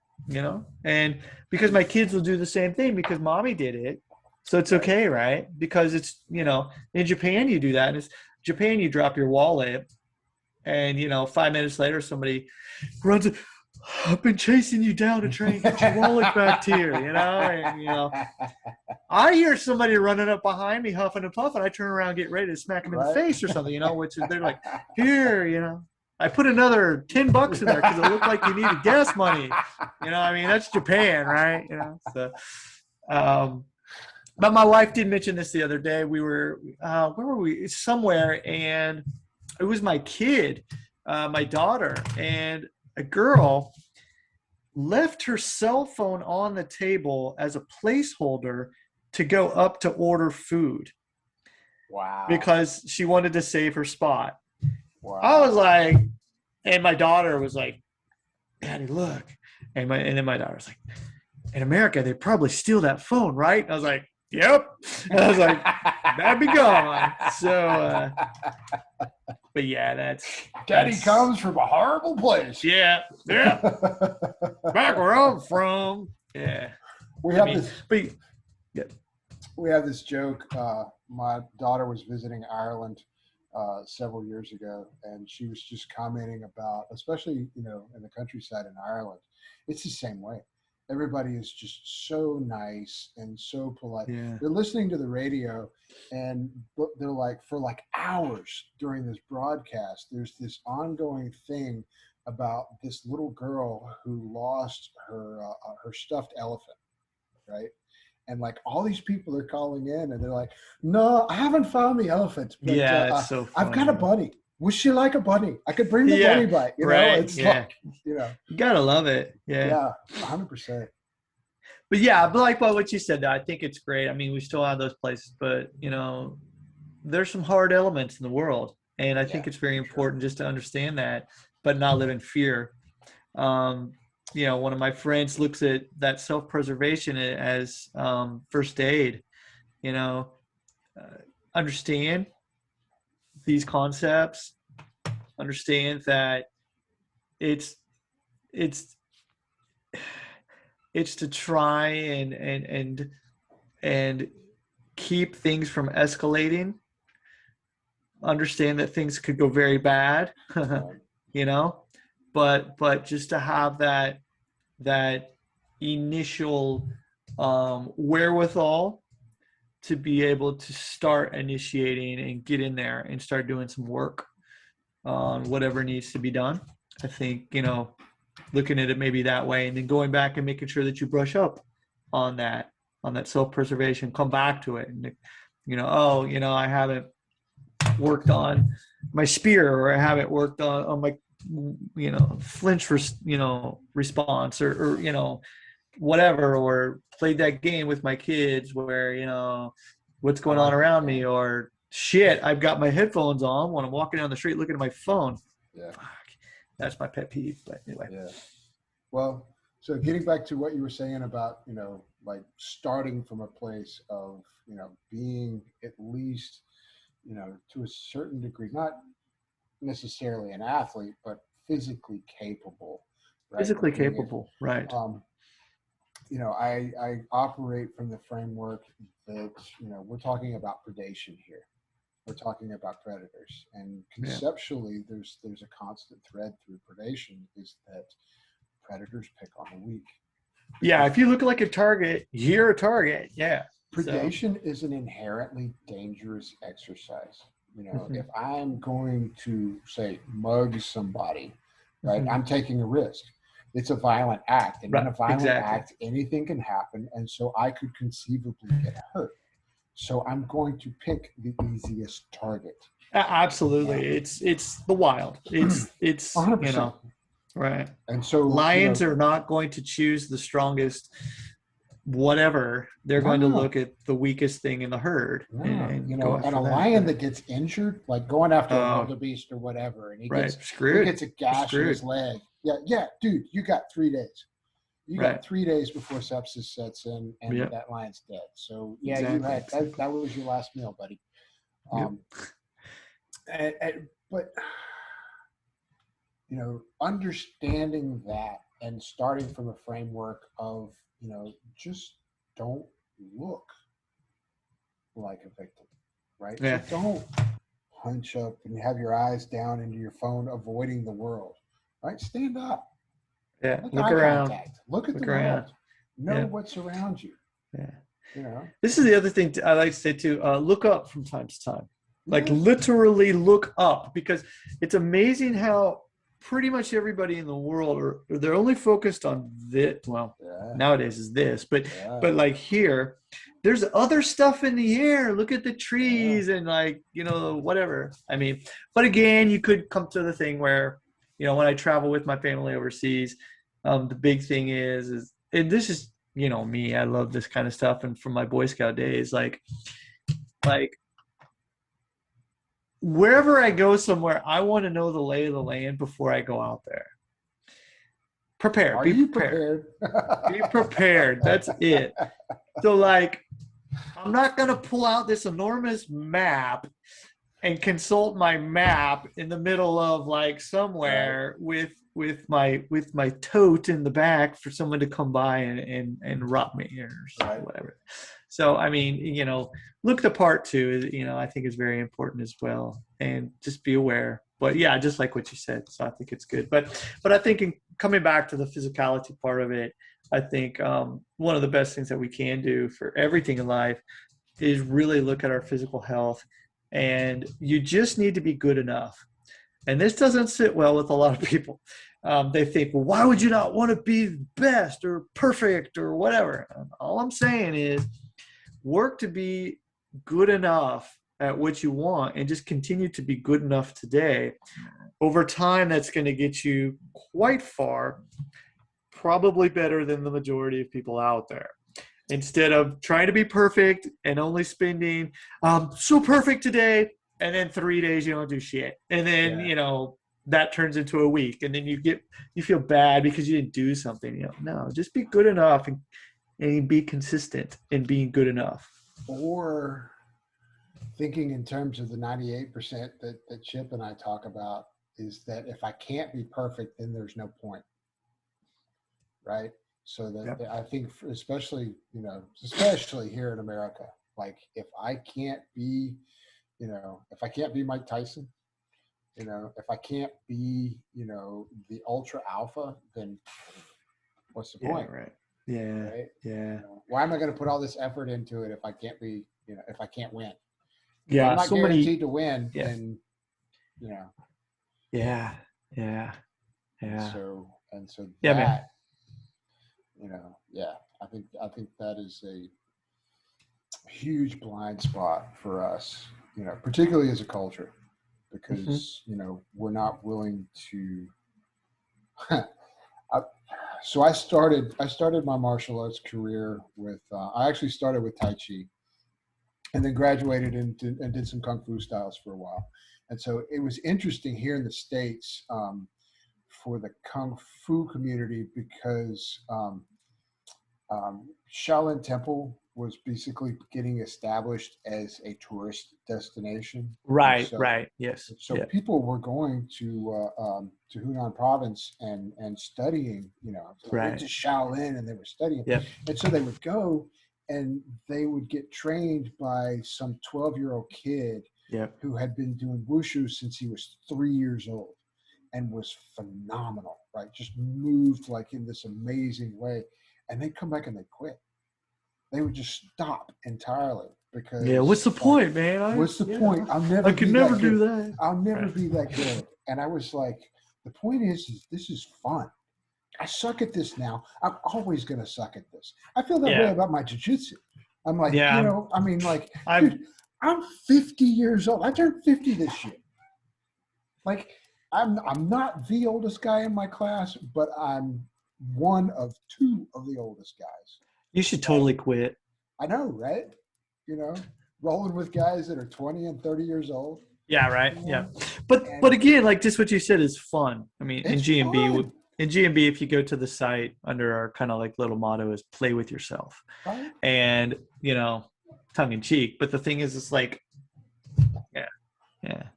And because my kids will do the same thing because mommy did it. So it's okay, right? Because it's, in Japan you do that. And it's Japan, you drop your wallet, and 5 minutes later somebody runs, I've been chasing you down a train, get your wallet back here, and I hear somebody running up behind me huffing and puffing. I turn around, get ready to smack them in the face or something, which is, they're like, here, I put another $10 in there because it looked like you needed gas money. That's Japan, right? So, but my wife did mention this the other day. We were, where were we? Somewhere, and it was my kid, my daughter, and a girl left her cell phone on the table as a placeholder to go up to order food. Wow. Because she wanted to save her spot. Wow. I was like, and my daughter was like, Daddy, look. And then my daughter was like, in America, they probably steal that phone, right? And I was like, yep. And I was like, that'd be gone. So, but yeah, Daddy comes from a horrible place. Yeah. Back where I'm from. Yeah. We have this joke. My daughter was visiting Ireland several years ago, and she was just commenting about, especially in the countryside in Ireland, it's the same way. Everybody is just so nice and so polite. Yeah. They're listening to the radio, and they're like, for like hours during this broadcast, there's this ongoing thing about this little girl who lost her stuffed elephant, right? And like all these people are calling in, and they're like, "No, I haven't found the elephant. But, it's so funny. I've got a bunny. Would she like a bunny? I could bring the bunny by." It's like, you gotta love it. Yeah, 100%. But yeah, but like what you said, I think it's great. I mean, we still have those places, but there's some hard elements in the world, and I think it's very important just to understand that, but not live in fear. One of my friends looks at that self-preservation as first aid. Understand these concepts, understand that it's to try and keep things from escalating, understand that things could go very bad, you know, but just to have that initial wherewithal to be able to start initiating and get in there and start doing some work on whatever needs to be done. I think, looking at it maybe that way, and then going back and making sure that you brush up on that self-preservation, come back to it. And, I haven't worked on my spear, or I haven't worked on my, flinch, response, or whatever, or played that game with my kids where, what's going on around me, or shit, I've got my headphones on when I'm walking down the street looking at my phone. Yeah. Fuck. That's my pet peeve. But anyway. Yeah. Well, so getting back to what you were saying about, like starting from a place of, being at least, to a certain degree, not necessarily an athlete, but physically capable, right? Physically capable, right. I operate from the framework that, we're talking about predation here. We're talking about predators, and conceptually, there's a constant thread through predation, is that predators pick on the weak. Yeah, if you look like a target, you're a target. Yeah. Predation is an inherently dangerous exercise. If I'm going to, say, mug somebody, right, I'm taking a risk. It's a violent act, and in a violent act, anything can happen, and so I could conceivably get hurt. So I'm going to pick the easiest target. Absolutely. It's the wild. It's 100%. Right. And so lions are not going to choose the strongest whatever. They're going to look at the weakest thing in the herd. And a lion that gets injured, like going after a wildebeest or whatever, and he gets a gash in his leg. Yeah, dude, you got 3 days. You got 3 days before sepsis sets in, and that lion's dead. So you had that was your last meal, buddy. But understanding that and starting from a framework of just don't look like a victim, right? So don't hunch up and have your eyes down into your phone, avoiding the world, right? Stand up. Yeah, Make look eye around. Contact. Look at the around. world. Know what's around you. Yeah. This is the other thing I like to say too. Look up from time to time. Like literally look up, because it's amazing how pretty much everybody in the world they're only focused on this. Well, nowadays is this, but like here, there's other stuff in the air. Look at the trees and whatever. I mean, but again, you could come to the thing where, when I travel with my family overseas, the big thing is, and this is, me, I love this kind of stuff. And from my Boy Scout days, like wherever I go somewhere, I want to know the lay of the land before I go out there. Prepare. Be prepared. Be prepared. That's it. So I'm not going to pull out this enormous map and consult my map in the middle of somewhere with my tote in the back for someone to come by and rob me or whatever. So, I mean, look the part too, I think is very important as well, and just be aware. But yeah, just like what you said. So I think it's good. But I think coming back to the physicality part of it, I think one of the best things that we can do for everything in life is really look at our physical health, and you just need to be good enough. And this doesn't sit well with a lot of people. They think, well, why would you not want to be best or perfect or whatever? All I'm saying is work to be good enough at what you want, and just continue to be good enough today. Over time, that's going to get you quite far, probably better than the majority of people out there. Instead of trying to be perfect and only spending so perfect today, and then 3 days you don't do shit, and then that turns into a week, and then you feel bad because you didn't do something. No, just be good enough and be consistent in being good enough. Or thinking in terms of the 98% that Chip and I talk about, is that if I can't be perfect, then there's no point, right? So that I think, especially here in America, Like if I can't be, if I can't be Mike Tyson, if I can't be, the ultra alpha, then what's the Yeah, point? right. Yeah, Right? yeah, Why am I going to put all this effort into it if I can't be, if I can't win? If I'm yeah. not So many. guaranteed to win, Yeah, then, you know, yeah, yeah, and yeah, so yeah, man. that, yeah, I think that is a huge blind spot for us, particularly as a culture, Hmm. because, we're not willing to. I, so I started my martial arts career with I actually started with Tai Chi and then graduated and did some Kung Fu styles for a while. And so it was interesting here in the States for the Kung Fu community because Shaolin Temple was basically getting established as a tourist destination. And Right, so right. Yes. so Yeah. people were going to Hunan Province and studying, Right. into Shaolin, and they were studying, Yep. and so they would go and they would get trained by some 12-year-old kid Yep. who had been doing wushu since he was 3 years old and was phenomenal, right? Just moved like in this amazing way, and they'd come back and they'd quit. They would just stop entirely Yeah. What's because the like, point, man? what's the Yeah. point? I'll I never could be never that do good. that. I'll never Right. be that good. And I was like, the point is this is fun. I suck at this now. I'm always going to suck at this. I feel that way Yeah. about my jujitsu. I'm like, Yeah. I mean, like, I'm. dude, I'm 50 years old. I turned 50 this year. Like, I'm not the oldest guy in my class, but I'm one of two of the oldest guys. You should And totally quit. I know, right? You know, rolling with guys that are 20 and 30 years old, Yeah. Right. you Yeah. know, But and again, like just what you said is fun. I mean, it's fun, in GMB, if you go to the site under our kind of like little motto is play with yourself, right? and tongue in cheek. But the thing is, it's like, yeah, yeah.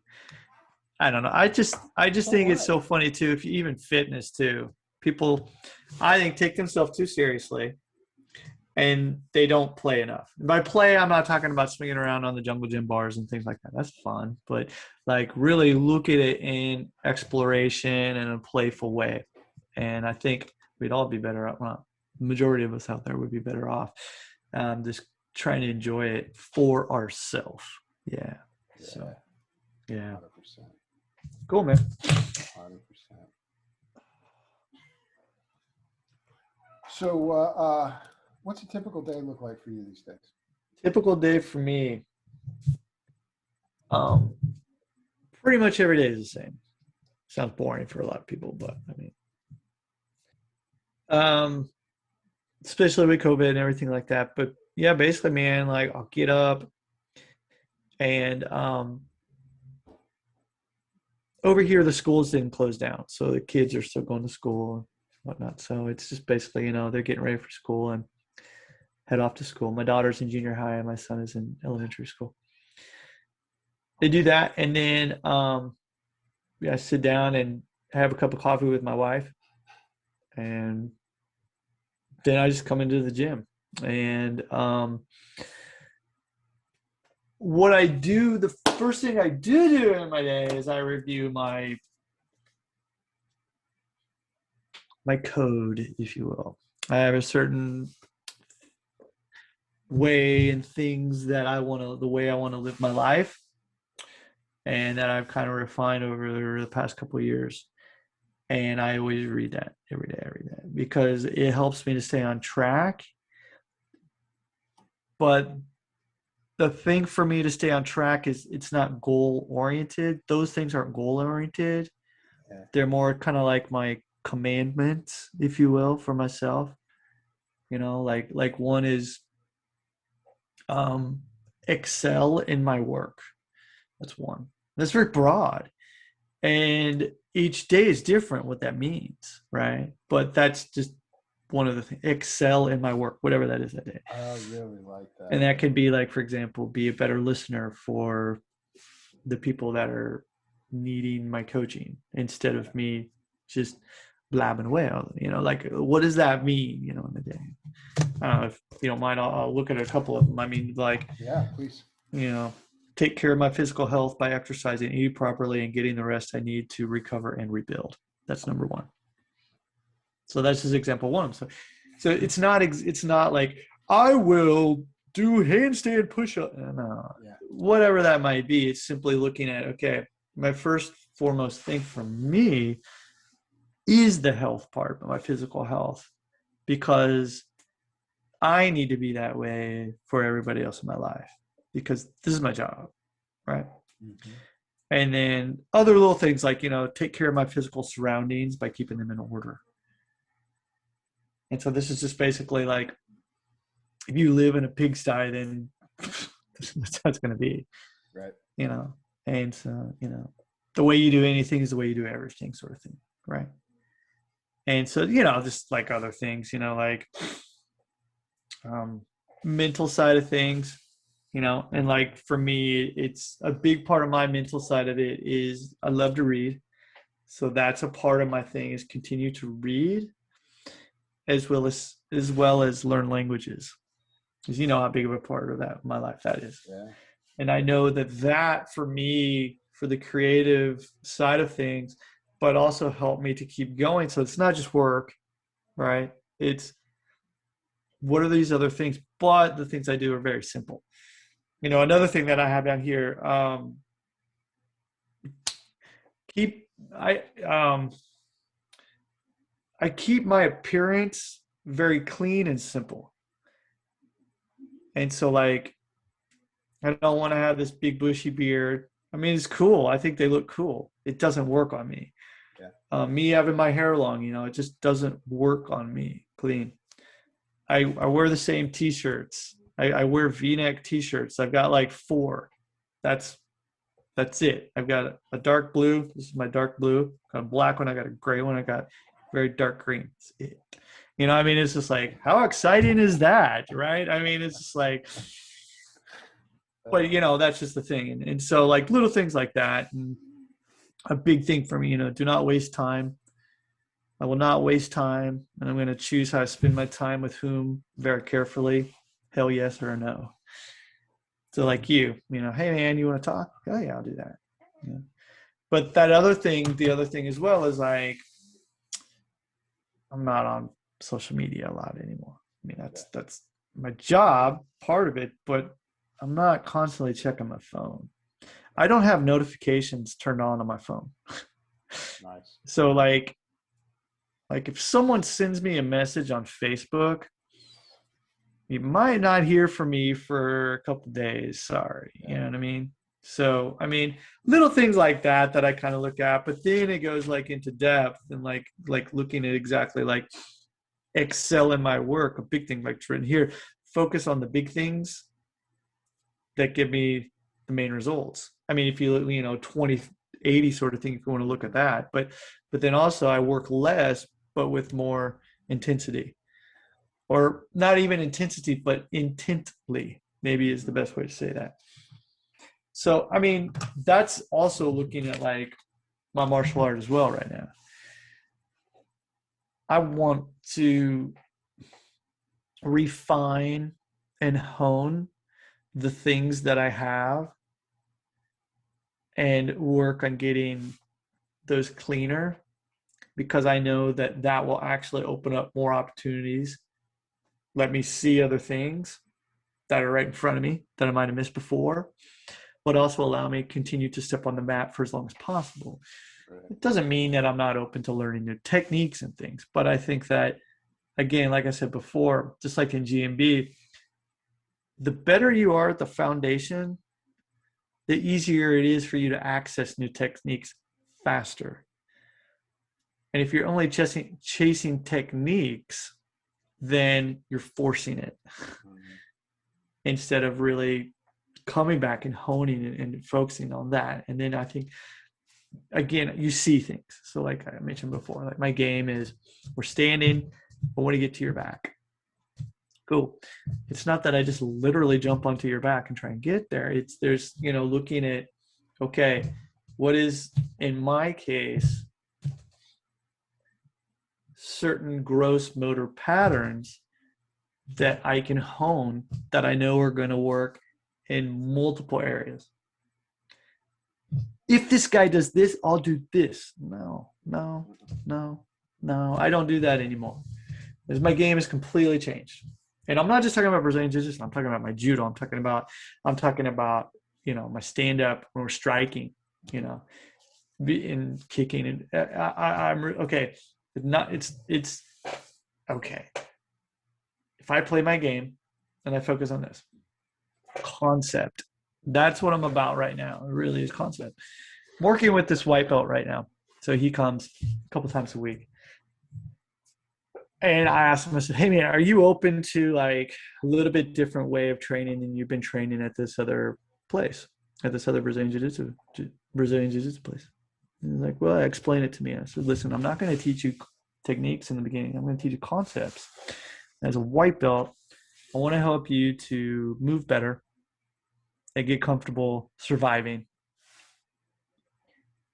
I don't know. I just So think it's what? so funny too. If you even fitness too, people, I think take themselves too seriously, and they don't play enough. And by play, I'm not talking about swinging around on the jungle gym bars and things like that. That's fun, but like really look at it in exploration and a playful way. And I think we'd all be better off. Well, the majority of us out there would be better off just trying to enjoy it for ourselves. Yeah. Yeah, So yeah, 100%. cool, man. 100%. So, what's a typical day look like for you these days? Typical day for me. Um, pretty much every day is the same. Sounds boring for a lot of people, but I mean, um, especially with COVID and everything like that. But yeah, basically, man, like I'll get up and over here the schools didn't close down, so the kids are still going to school and whatnot. So it's just basically, they're getting ready for school and head off to school. My daughter's in junior high and my son is in elementary school. They do that, and then yeah, I sit down and have a cup of coffee with my wife, and then I just come into the gym. And what I do, the first thing I do in my day is I review my code, if you will. I have a certain way and things that the way I want to live my life, and that I've kind of refined over the past couple of years. And I always read that every day, because it helps me to stay on track. But the thing for me to stay on track is it's not goal oriented. Those things aren't goal oriented. Yeah. They're more kind of like my commandments, if you will, for myself. Like one is um excel in my work. That's one. That's very broad. And each day is different what that means, right? But that's just one of the things. Excel in my work, whatever that is that day. I really like And that. that could be like, for example, be a better listener for the people that are needing my coaching instead of me just blabbing away. Like, what does that mean, in the day? I don't know if you don't mind. I'll look at a couple of them. I mean, like, Yeah, please. Take care of my physical health by exercising, eating properly, and getting the rest I need to recover and rebuild. That's number one. So that's just example one. So it's not like I will do handstand push-up. No, whatever that might be. It's simply looking at, okay, my first foremost thing for me is the health part of my physical health, because I need to be that way for everybody else in my life, because this is my job, right? Mm-hmm. And then other little things like, take care of my physical surroundings by keeping them in order. And so this is just basically like, if you live in a pigsty, then that's how it's going to be, right? And so, the way you do anything is the way you do everything, sort of thing, right? And so, just like other things, like mental side of things, and like for me, it's a big part of my mental side of it is I love to read. So that's a part of my thing, is continue to read as well as learn languages, because how big of a part of that my life that is. Yeah. And I know that for me, for the creative side of things, but also helped me to keep going. So it's not just work, right? It's what are these other things? But the things I do are very simple. Another thing that I have down here, I keep my appearance very clean and simple. And so, like, I don't want to have this big bushy beard. I mean, it's cool. I think they look cool. It doesn't work on me. Yeah. Me having my hair long, it just doesn't work on me clean. I wear the same t-shirts. I wear V-neck t-shirts. I've got like 4. That's it. I've got a dark blue. This is my dark blue. Got a black one. I got a gray one. I got very dark green. That's it. I mean, it's just like, how exciting is that, right? I mean, it's just like, but that's just the thing. And so, like, little things like that. And a big thing for me, do not waste time. I will not waste time, and I'm going to choose how I spend my time with whom very carefully. Hell yes or no. So like hey man, you want to talk? Oh yeah, I'll do that. Yeah. But the other thing as well is, like, I'm not on social media a lot anymore. I mean, that's my job, part of it, but I'm not constantly checking my phone. I don't have notifications turned on my phone. Nice. So like if someone sends me a message on Facebook, you might not hear from me for a couple of days. Sorry. You know what I mean? So, I mean, little things like that I kind of look at, but then it goes like into depth and like looking at exactly like excel in my work. A big thing like it's written here, focus on the big things that give me the main results. I mean, if you look, 20-80 sort of thing, if you want to look at that, but then also I work less, but with more intensity, or not even intensity, but intently, maybe is the best way to say that. So, I mean, that's also looking at like my martial art as well right now. I want to refine and hone the things that I have and work on getting those cleaner, because I know that will actually open up more opportunities. Let me see other things that are right in front of me that I might have missed before, but also allow me to continue to step on the mat for as long as possible. Right. It doesn't mean that I'm not open to learning new techniques and things, but I think that, again, like I said before, just like in GMB, the better you are at the foundation, the easier it is for you to access new techniques faster. And if you're only chasing techniques, then you're forcing it instead of really coming back and honing and focusing on that. And then I think, again, you see things. So like I mentioned before, like my game is, we're standing, I want to get to your back. Cool. It's not that I just literally jump onto your back and try and get there. There's looking at, okay, what is, in my case, certain gross motor patterns that I can hone that I know are going to work in multiple areas. If this guy does this, I'll do this. No. I don't do that anymore. Because my game has completely changed. And I'm not just talking about Brazilian Jiu-Jitsu. I'm talking about my judo. I'm talking about, my stand-up or striking, and kicking. And I'm okay. It's okay. If I play my game and I focus on this concept, that's what I'm about right now. It really is concept. I'm working with this white belt right now. So he comes a couple times a week. And I asked him, I said, hey man, are you open to like a little bit different way of training than you've been training at this other place, at this other Brazilian Jiu-Jitsu place? And he's like, well, explain it to me. I said, listen, I'm not going to teach you techniques in the beginning. I'm going to teach you concepts. As a white belt, I want to help you to move better and get comfortable surviving.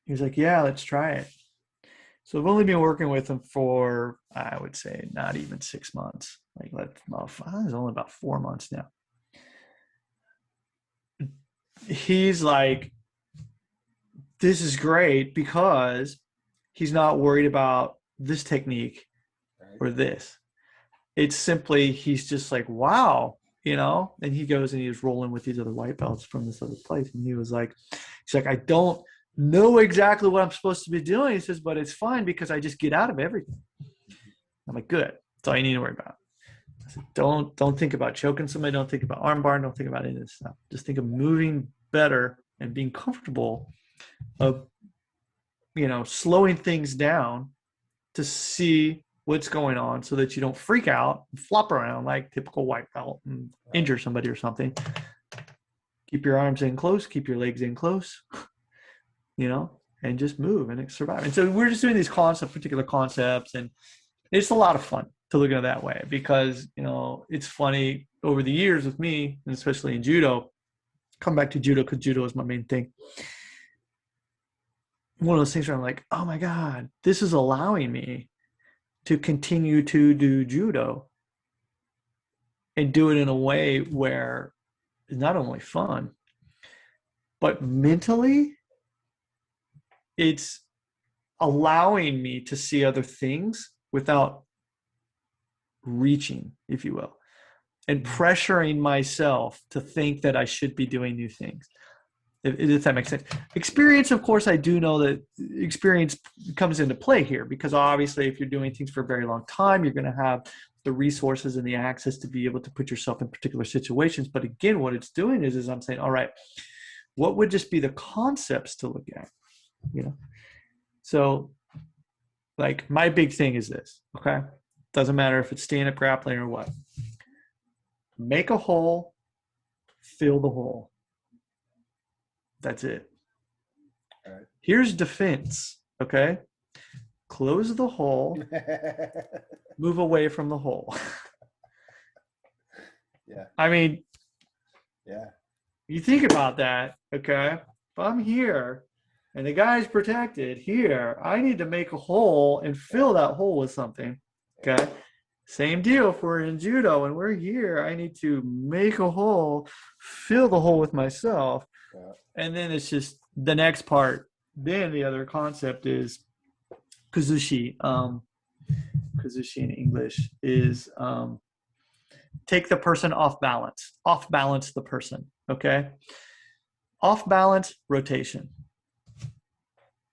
He was like, yeah, let's try it. So I've only been working with him for, I would say, not even 6 months. It's only about 4 months now. He's like, this is great because he's not worried about this technique or this. It's simply, he's just like, wow, and he goes and he's rolling with these other white belts from this other place. And he's like, I don't know exactly what I'm supposed to be doing. He says, but it's fine because I just get out of everything. I'm like, good. That's all you need to worry about. I said, don't think about choking somebody. Don't think about arm bar. Don't think about any of this stuff. Just think of moving better and being comfortable of, slowing things down to see what's going on so that you don't freak out and flop around like typical white belt and injure somebody or something. Keep your arms in close. Keep your legs in close. And just move and survive. And so we're just doing these particular concepts, and it's a lot of fun to look at it that way because, it's funny over the years with me, and especially in judo, come back to judo because judo is my main thing. One of those things where I'm like, oh my God, this is allowing me to continue to do judo and do it in a way where it's not only fun, but mentally, it's allowing me to see other things without reaching, if you will, and pressuring myself to think that I should be doing new things. If that makes sense. Experience, of course, I do know that experience comes into play here because obviously if you're doing things for a very long time, you're going to have the resources and the access to be able to put yourself in particular situations. But again, what it's doing is I'm saying, all right, what would just be the concepts to look at? So like my big thing is this, okay? Doesn't matter if it's stand-up grappling or what. Make a hole, fill the hole. That's it. All right. Here's defense, okay? Close the hole, move away from the hole. Yeah. I mean, yeah. You think about that, okay? If I'm here and the guy's protected here, I need to make a hole and fill that hole with something, okay? Same deal if we're in judo and we're here, I need to make a hole, fill the hole with myself. Yeah. And then it's just the next part. Then the other concept is kuzushi. Kuzushi in English is take the person off balance the person, okay? Off balance, rotation.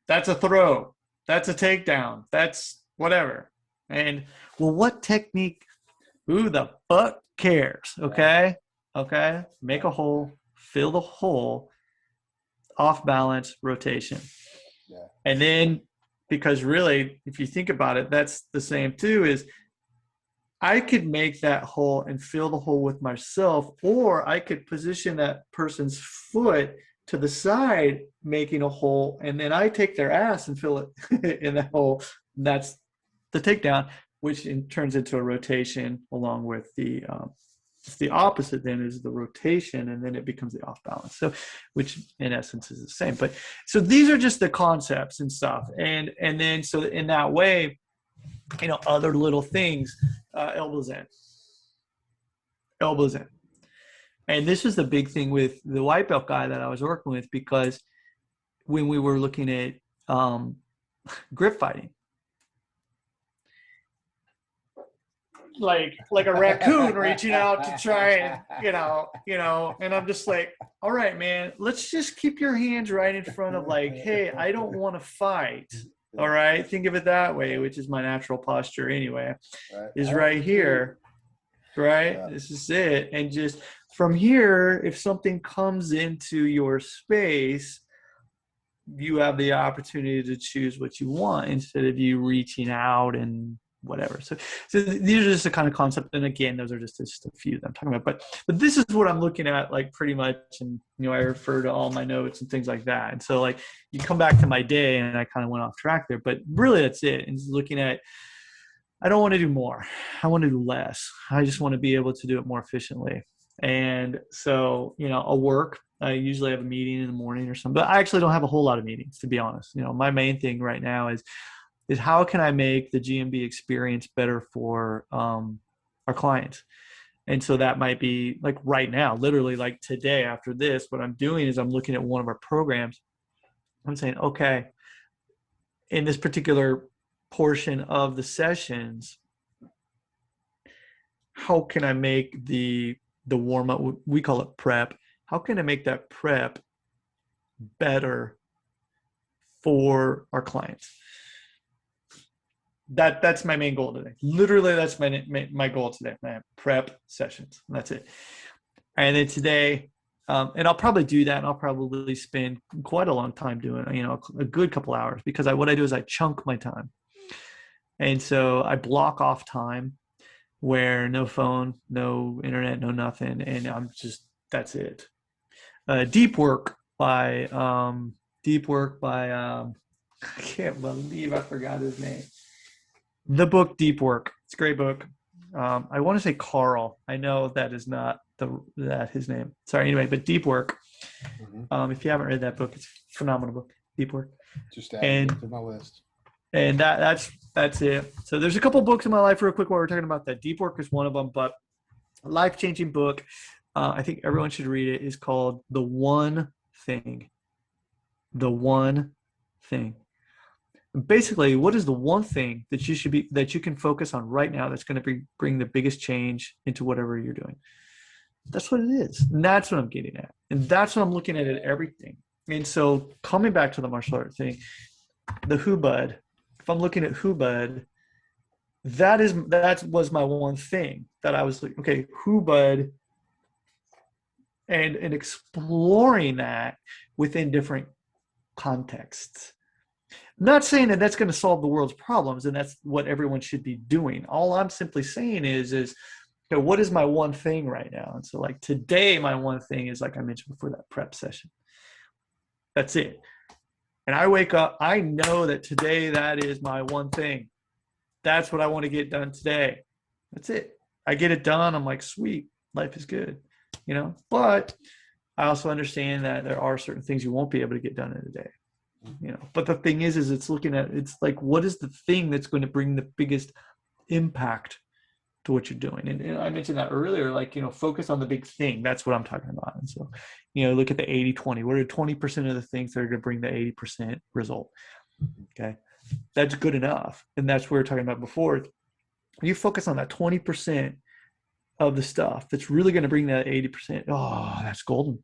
That's a throw. That's a takedown. That's whatever. And well, what technique? Who the fuck cares? Okay? Okay? Make a hole, fill the hole, off balance, rotation. Yeah. And then, because really, if you think about it, that's the same too, is I could make that hole and fill the hole with myself, or I could position that person's foot to the side, making a hole, and then I take their ass and fill it in that hole. That's the takedown, which turns into a rotation along with the it's the opposite then is the rotation, and then it becomes the off balance. So, which in essence is the same. But so these are just the concepts and stuff, and then so in that way, other little things, elbows in. elbows in. And this is the big thing with the white belt guy that I was working with, because when we were looking at grip fighting, like a raccoon reaching out to try and and I'm just like, all right, man, let's just keep your hands right in front of, like, hey, I don't want to fight. All right, think of it that way, which is my natural posture anyway, is right here, right? Yeah. This is it. And just from here, if something comes into your space, you have the opportunity to choose what you want instead of you reaching out and whatever. So these are just the kind of concept. And again, those are just a few that I'm talking about. But this is what I'm looking at, like, pretty much. And, I refer to all my notes and things like that. And so, like, you come back to my day, and I kind of went off track there. But really, that's it. And looking at, I don't want to do more. I want to do less. I just want to be able to do it more efficiently. And so, I'll work. I usually have a meeting in the morning or something. But I actually don't have a whole lot of meetings, to be honest. My main thing right now is how can I make the GMB experience better for our clients? And so that might be, like, right now, literally, like today after this, what I'm doing is I'm looking at one of our programs. I'm saying, okay, in this particular portion of the sessions, how can I make the warm-up, we call it prep, how can I make that prep better for our clients? That's my main goal today. Literally, that's my goal today. My prep sessions. That's it. And then today, and I'll probably do that, and I'll probably spend quite a long time doing, a good couple hours, because what I do is I chunk my time. And so I block off time where no phone, no internet, no nothing, and that's it. Deep work by I can't believe I forgot his name. The book Deep Work. It's a great book. I want to say Carl. I know that is not his name. Sorry. Anyway, but Deep Work. Mm-hmm. If you haven't read that book, it's a phenomenal book. Deep Work. Just add it to my list. And that's it. So there's a couple books in my life, real quick, while we're talking about that. Deep Work is one of them, but a life-changing book. I think everyone should read it. Is called The One Thing. The One Thing. Basically, what is the one thing that you can focus on right now that's going to bring the biggest change into whatever you're doing? That's what it is. And that's what I'm getting at. And that's what I'm looking at everything. And so, coming back to the martial art thing, the Hubud, if I'm looking at Hubud, that was my one thing that I was like, okay, Hubud, and exploring that within different contexts. I'm not saying that that's going to solve the world's problems, and that's what everyone should be doing. All I'm simply saying is what is my one thing right now? And so, like, today, my one thing is, like I mentioned before, that prep session. That's it. And I wake up, I know that today, that is my one thing. That's what I want to get done today. That's it. I get it done. I'm like, sweet, life is good, But I also understand that there are certain things you won't be able to get done in a day. But the thing is it's like, what is the thing that's going to bring the biggest impact to what you're doing? And I mentioned that earlier, like, focus on the big thing. That's what I'm talking about. And so, look at the 80-20. What are 20% of the things that are going to bring the 80% result? Okay. That's good enough. And that's what we were talking about before. You focus on that 20% of the stuff that's really going to bring that 80%. Oh, that's golden.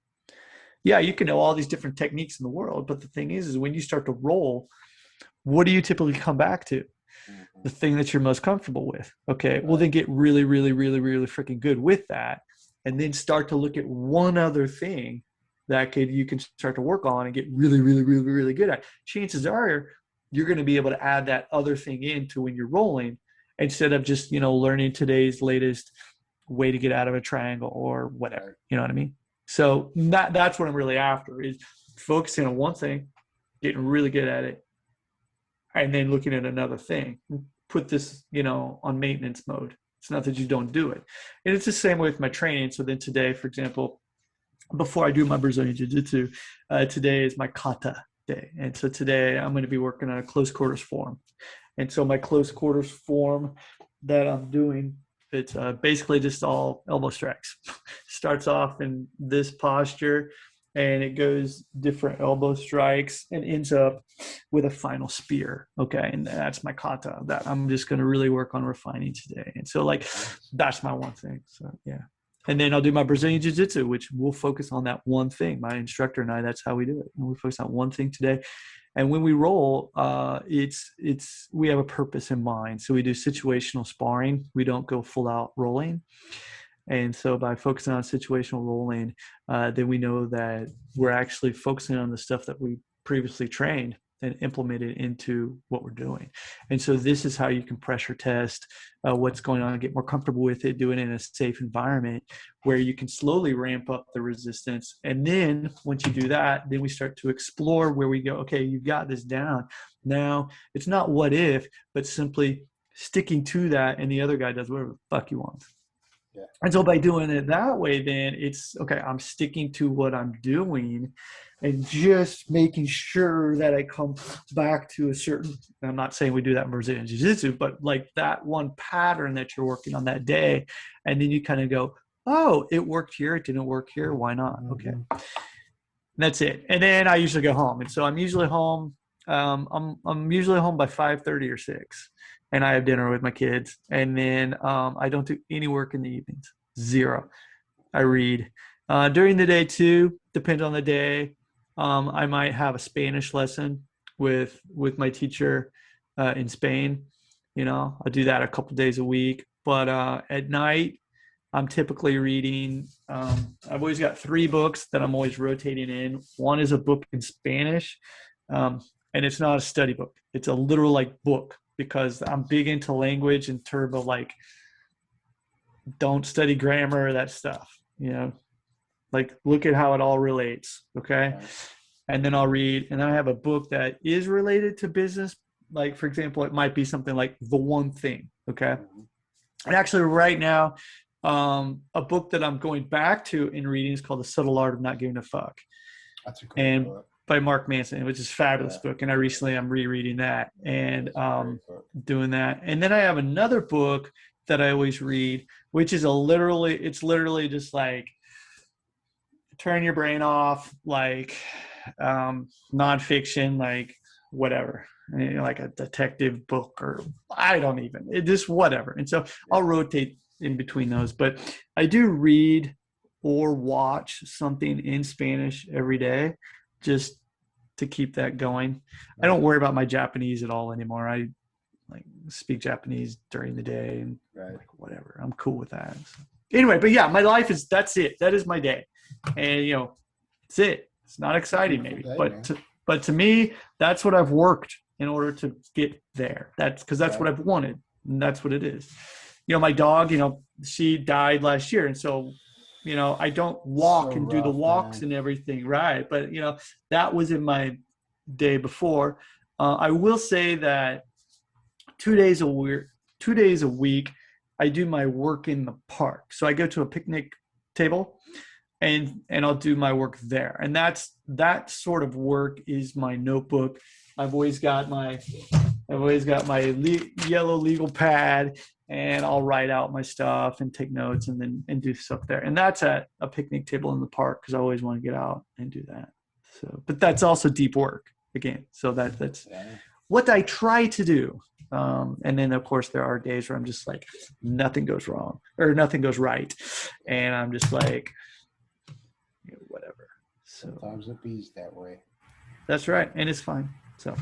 Yeah, you can know all these different techniques in the world, but the thing is when you start to roll, what do you typically come back to? The thing that you're most comfortable with. Okay, well, then get really, really, really, really freaking good with that, and then start to look at one other thing that you can start to work on and get really, really, really, really good at. Chances are you're going to be able to add that other thing into when you're rolling, instead of just, learning today's latest way to get out of a triangle or whatever. You know what I mean? So that's what I'm really after, is focusing on one thing, getting really good at it, and then looking at another thing. Put this, on maintenance mode. It's not that you don't do it. And it's the same way with my training. So then today, for example, before I do my Brazilian Jiu-Jitsu, today is my kata day. And so today I'm going to be working on a close quarters form. And so my close quarters form that I'm doing It's basically just all elbow strikes. Starts off in this posture, and it goes different elbow strikes and ends up with a final spear. Okay, and that's my kata that I'm just going to really work on refining today. And so, like, that's my one thing. So yeah. And then I'll do my Brazilian Jiu-Jitsu, which we'll focus on that one thing. My instructor and I, that's how we do it. And we focus on one thing today. And when we roll, we have a purpose in mind. So we do situational sparring. We don't go full out rolling. And so by focusing on situational rolling, then we know that we're actually focusing on the stuff that we previously trained and implemented into what we're doing. And so this is how you can pressure test what's going on and get more comfortable with it, do it in a safe environment where you can slowly ramp up the resistance. And then once you do that, then we start to explore where we go, okay, you've got this down. Now it's not what if, but simply sticking to that, and the other guy does whatever the fuck he wants. Yeah. And so by doing it that way, then it's okay, I'm sticking to what I'm doing and just making sure that I come back to a certain, I'm not saying we do that in Brazilian Jiu-Jitsu, but like that one pattern that you're working on that day. And then you kind of go, oh, it worked here. It didn't work here. Why not? Okay. And that's it. And then I usually go home. And so I'm usually home. I'm usually home by 5:30 or 6. And I have dinner with my kids. And then I don't do any work in the evenings. Zero. I read. During the day too, depends on the day. I might have a Spanish lesson with my teacher in Spain. You know, I do that a couple days a week. But at night, I'm typically reading. I've always got 3 books that I'm always rotating in. One is a book in Spanish, and it's not a study book. It's a literal like book, because I'm big into language in terms of like, don't study grammar, that stuff, you know, like look at how it all relates. Okay. And then I'll read, and I have a book that is related to business. Like, for example, it might be something like The One Thing. Okay. And actually right now, a book that I'm going back to in reading is called The Subtle Art of Not Giving a Fuck. That's a great book. By Mark Manson, which is a fabulous book. And I'm rereading that and doing that. And then I have another book that I always read, which is it's literally just like turn your brain off, like nonfiction, like whatever, you know, like a detective book, or just whatever. And so I'll rotate in between those, but I do read or watch something in Spanish every day, just to keep that going. I don't worry about my Japanese at all anymore. I like speak Japanese during the day and like whatever. I'm cool with that. So, anyway, but yeah, my life is, that's it. That is my day. And you know, it's it. It's not exciting maybe, but to me, that's what I've worked in order to get there. That's because that's what I've wanted. And that's what it is. You know, my dog, you know, she died last year. And so, you know, I don't walk and do the walks and everything, right? But, you know, that was in my day before. I will say that 2 days a week, I do my work in the park. So I go to a picnic table and I'll do my work there. And that sort of work is my notebook. I've always got my yellow legal pad, and I'll write out my stuff and take notes and do stuff there. And that's at a picnic table in the park, because I always want to get out and do that. So, but that's also deep work again. So that's what I try to do. And then of course there are days where I'm just like, nothing goes wrong or nothing goes right. And I'm just like, you know, whatever. So sometimes it bees that way. That's right. And it's fine. So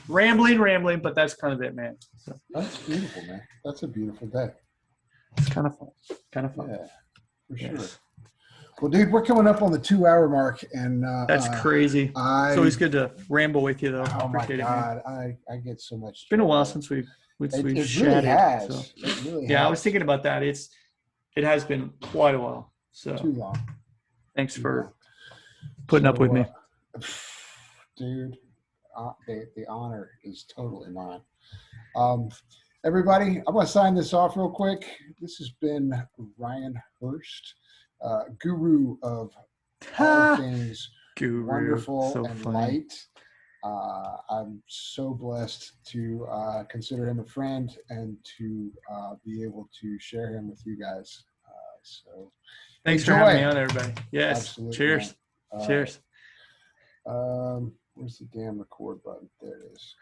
rambling, but that's kind of it, man. So that's beautiful, man. That's a beautiful day. It's kind of fun. Yeah, for sure. Well, dude, we're coming up on the 2-hour mark, and that's crazy. It's always good to ramble with you, though. Oh my God, I get so much. It's been a while since we've it chatted. Really has. So. It really has. I was thinking about that. It has been quite a while. So too long. Thanks for putting up with me, dude. The honor is totally mine. Everybody, I'm going to sign this off real quick. This has been Ryan Hurst, guru of all things wonderful and light. I'm so blessed to consider him a friend and to be able to share him with you guys. So Thanks for having me enjoy. on, everybody. Yes. Absolutely, man. Cheers. All right. Cheers. Where's the damn record button? There it is.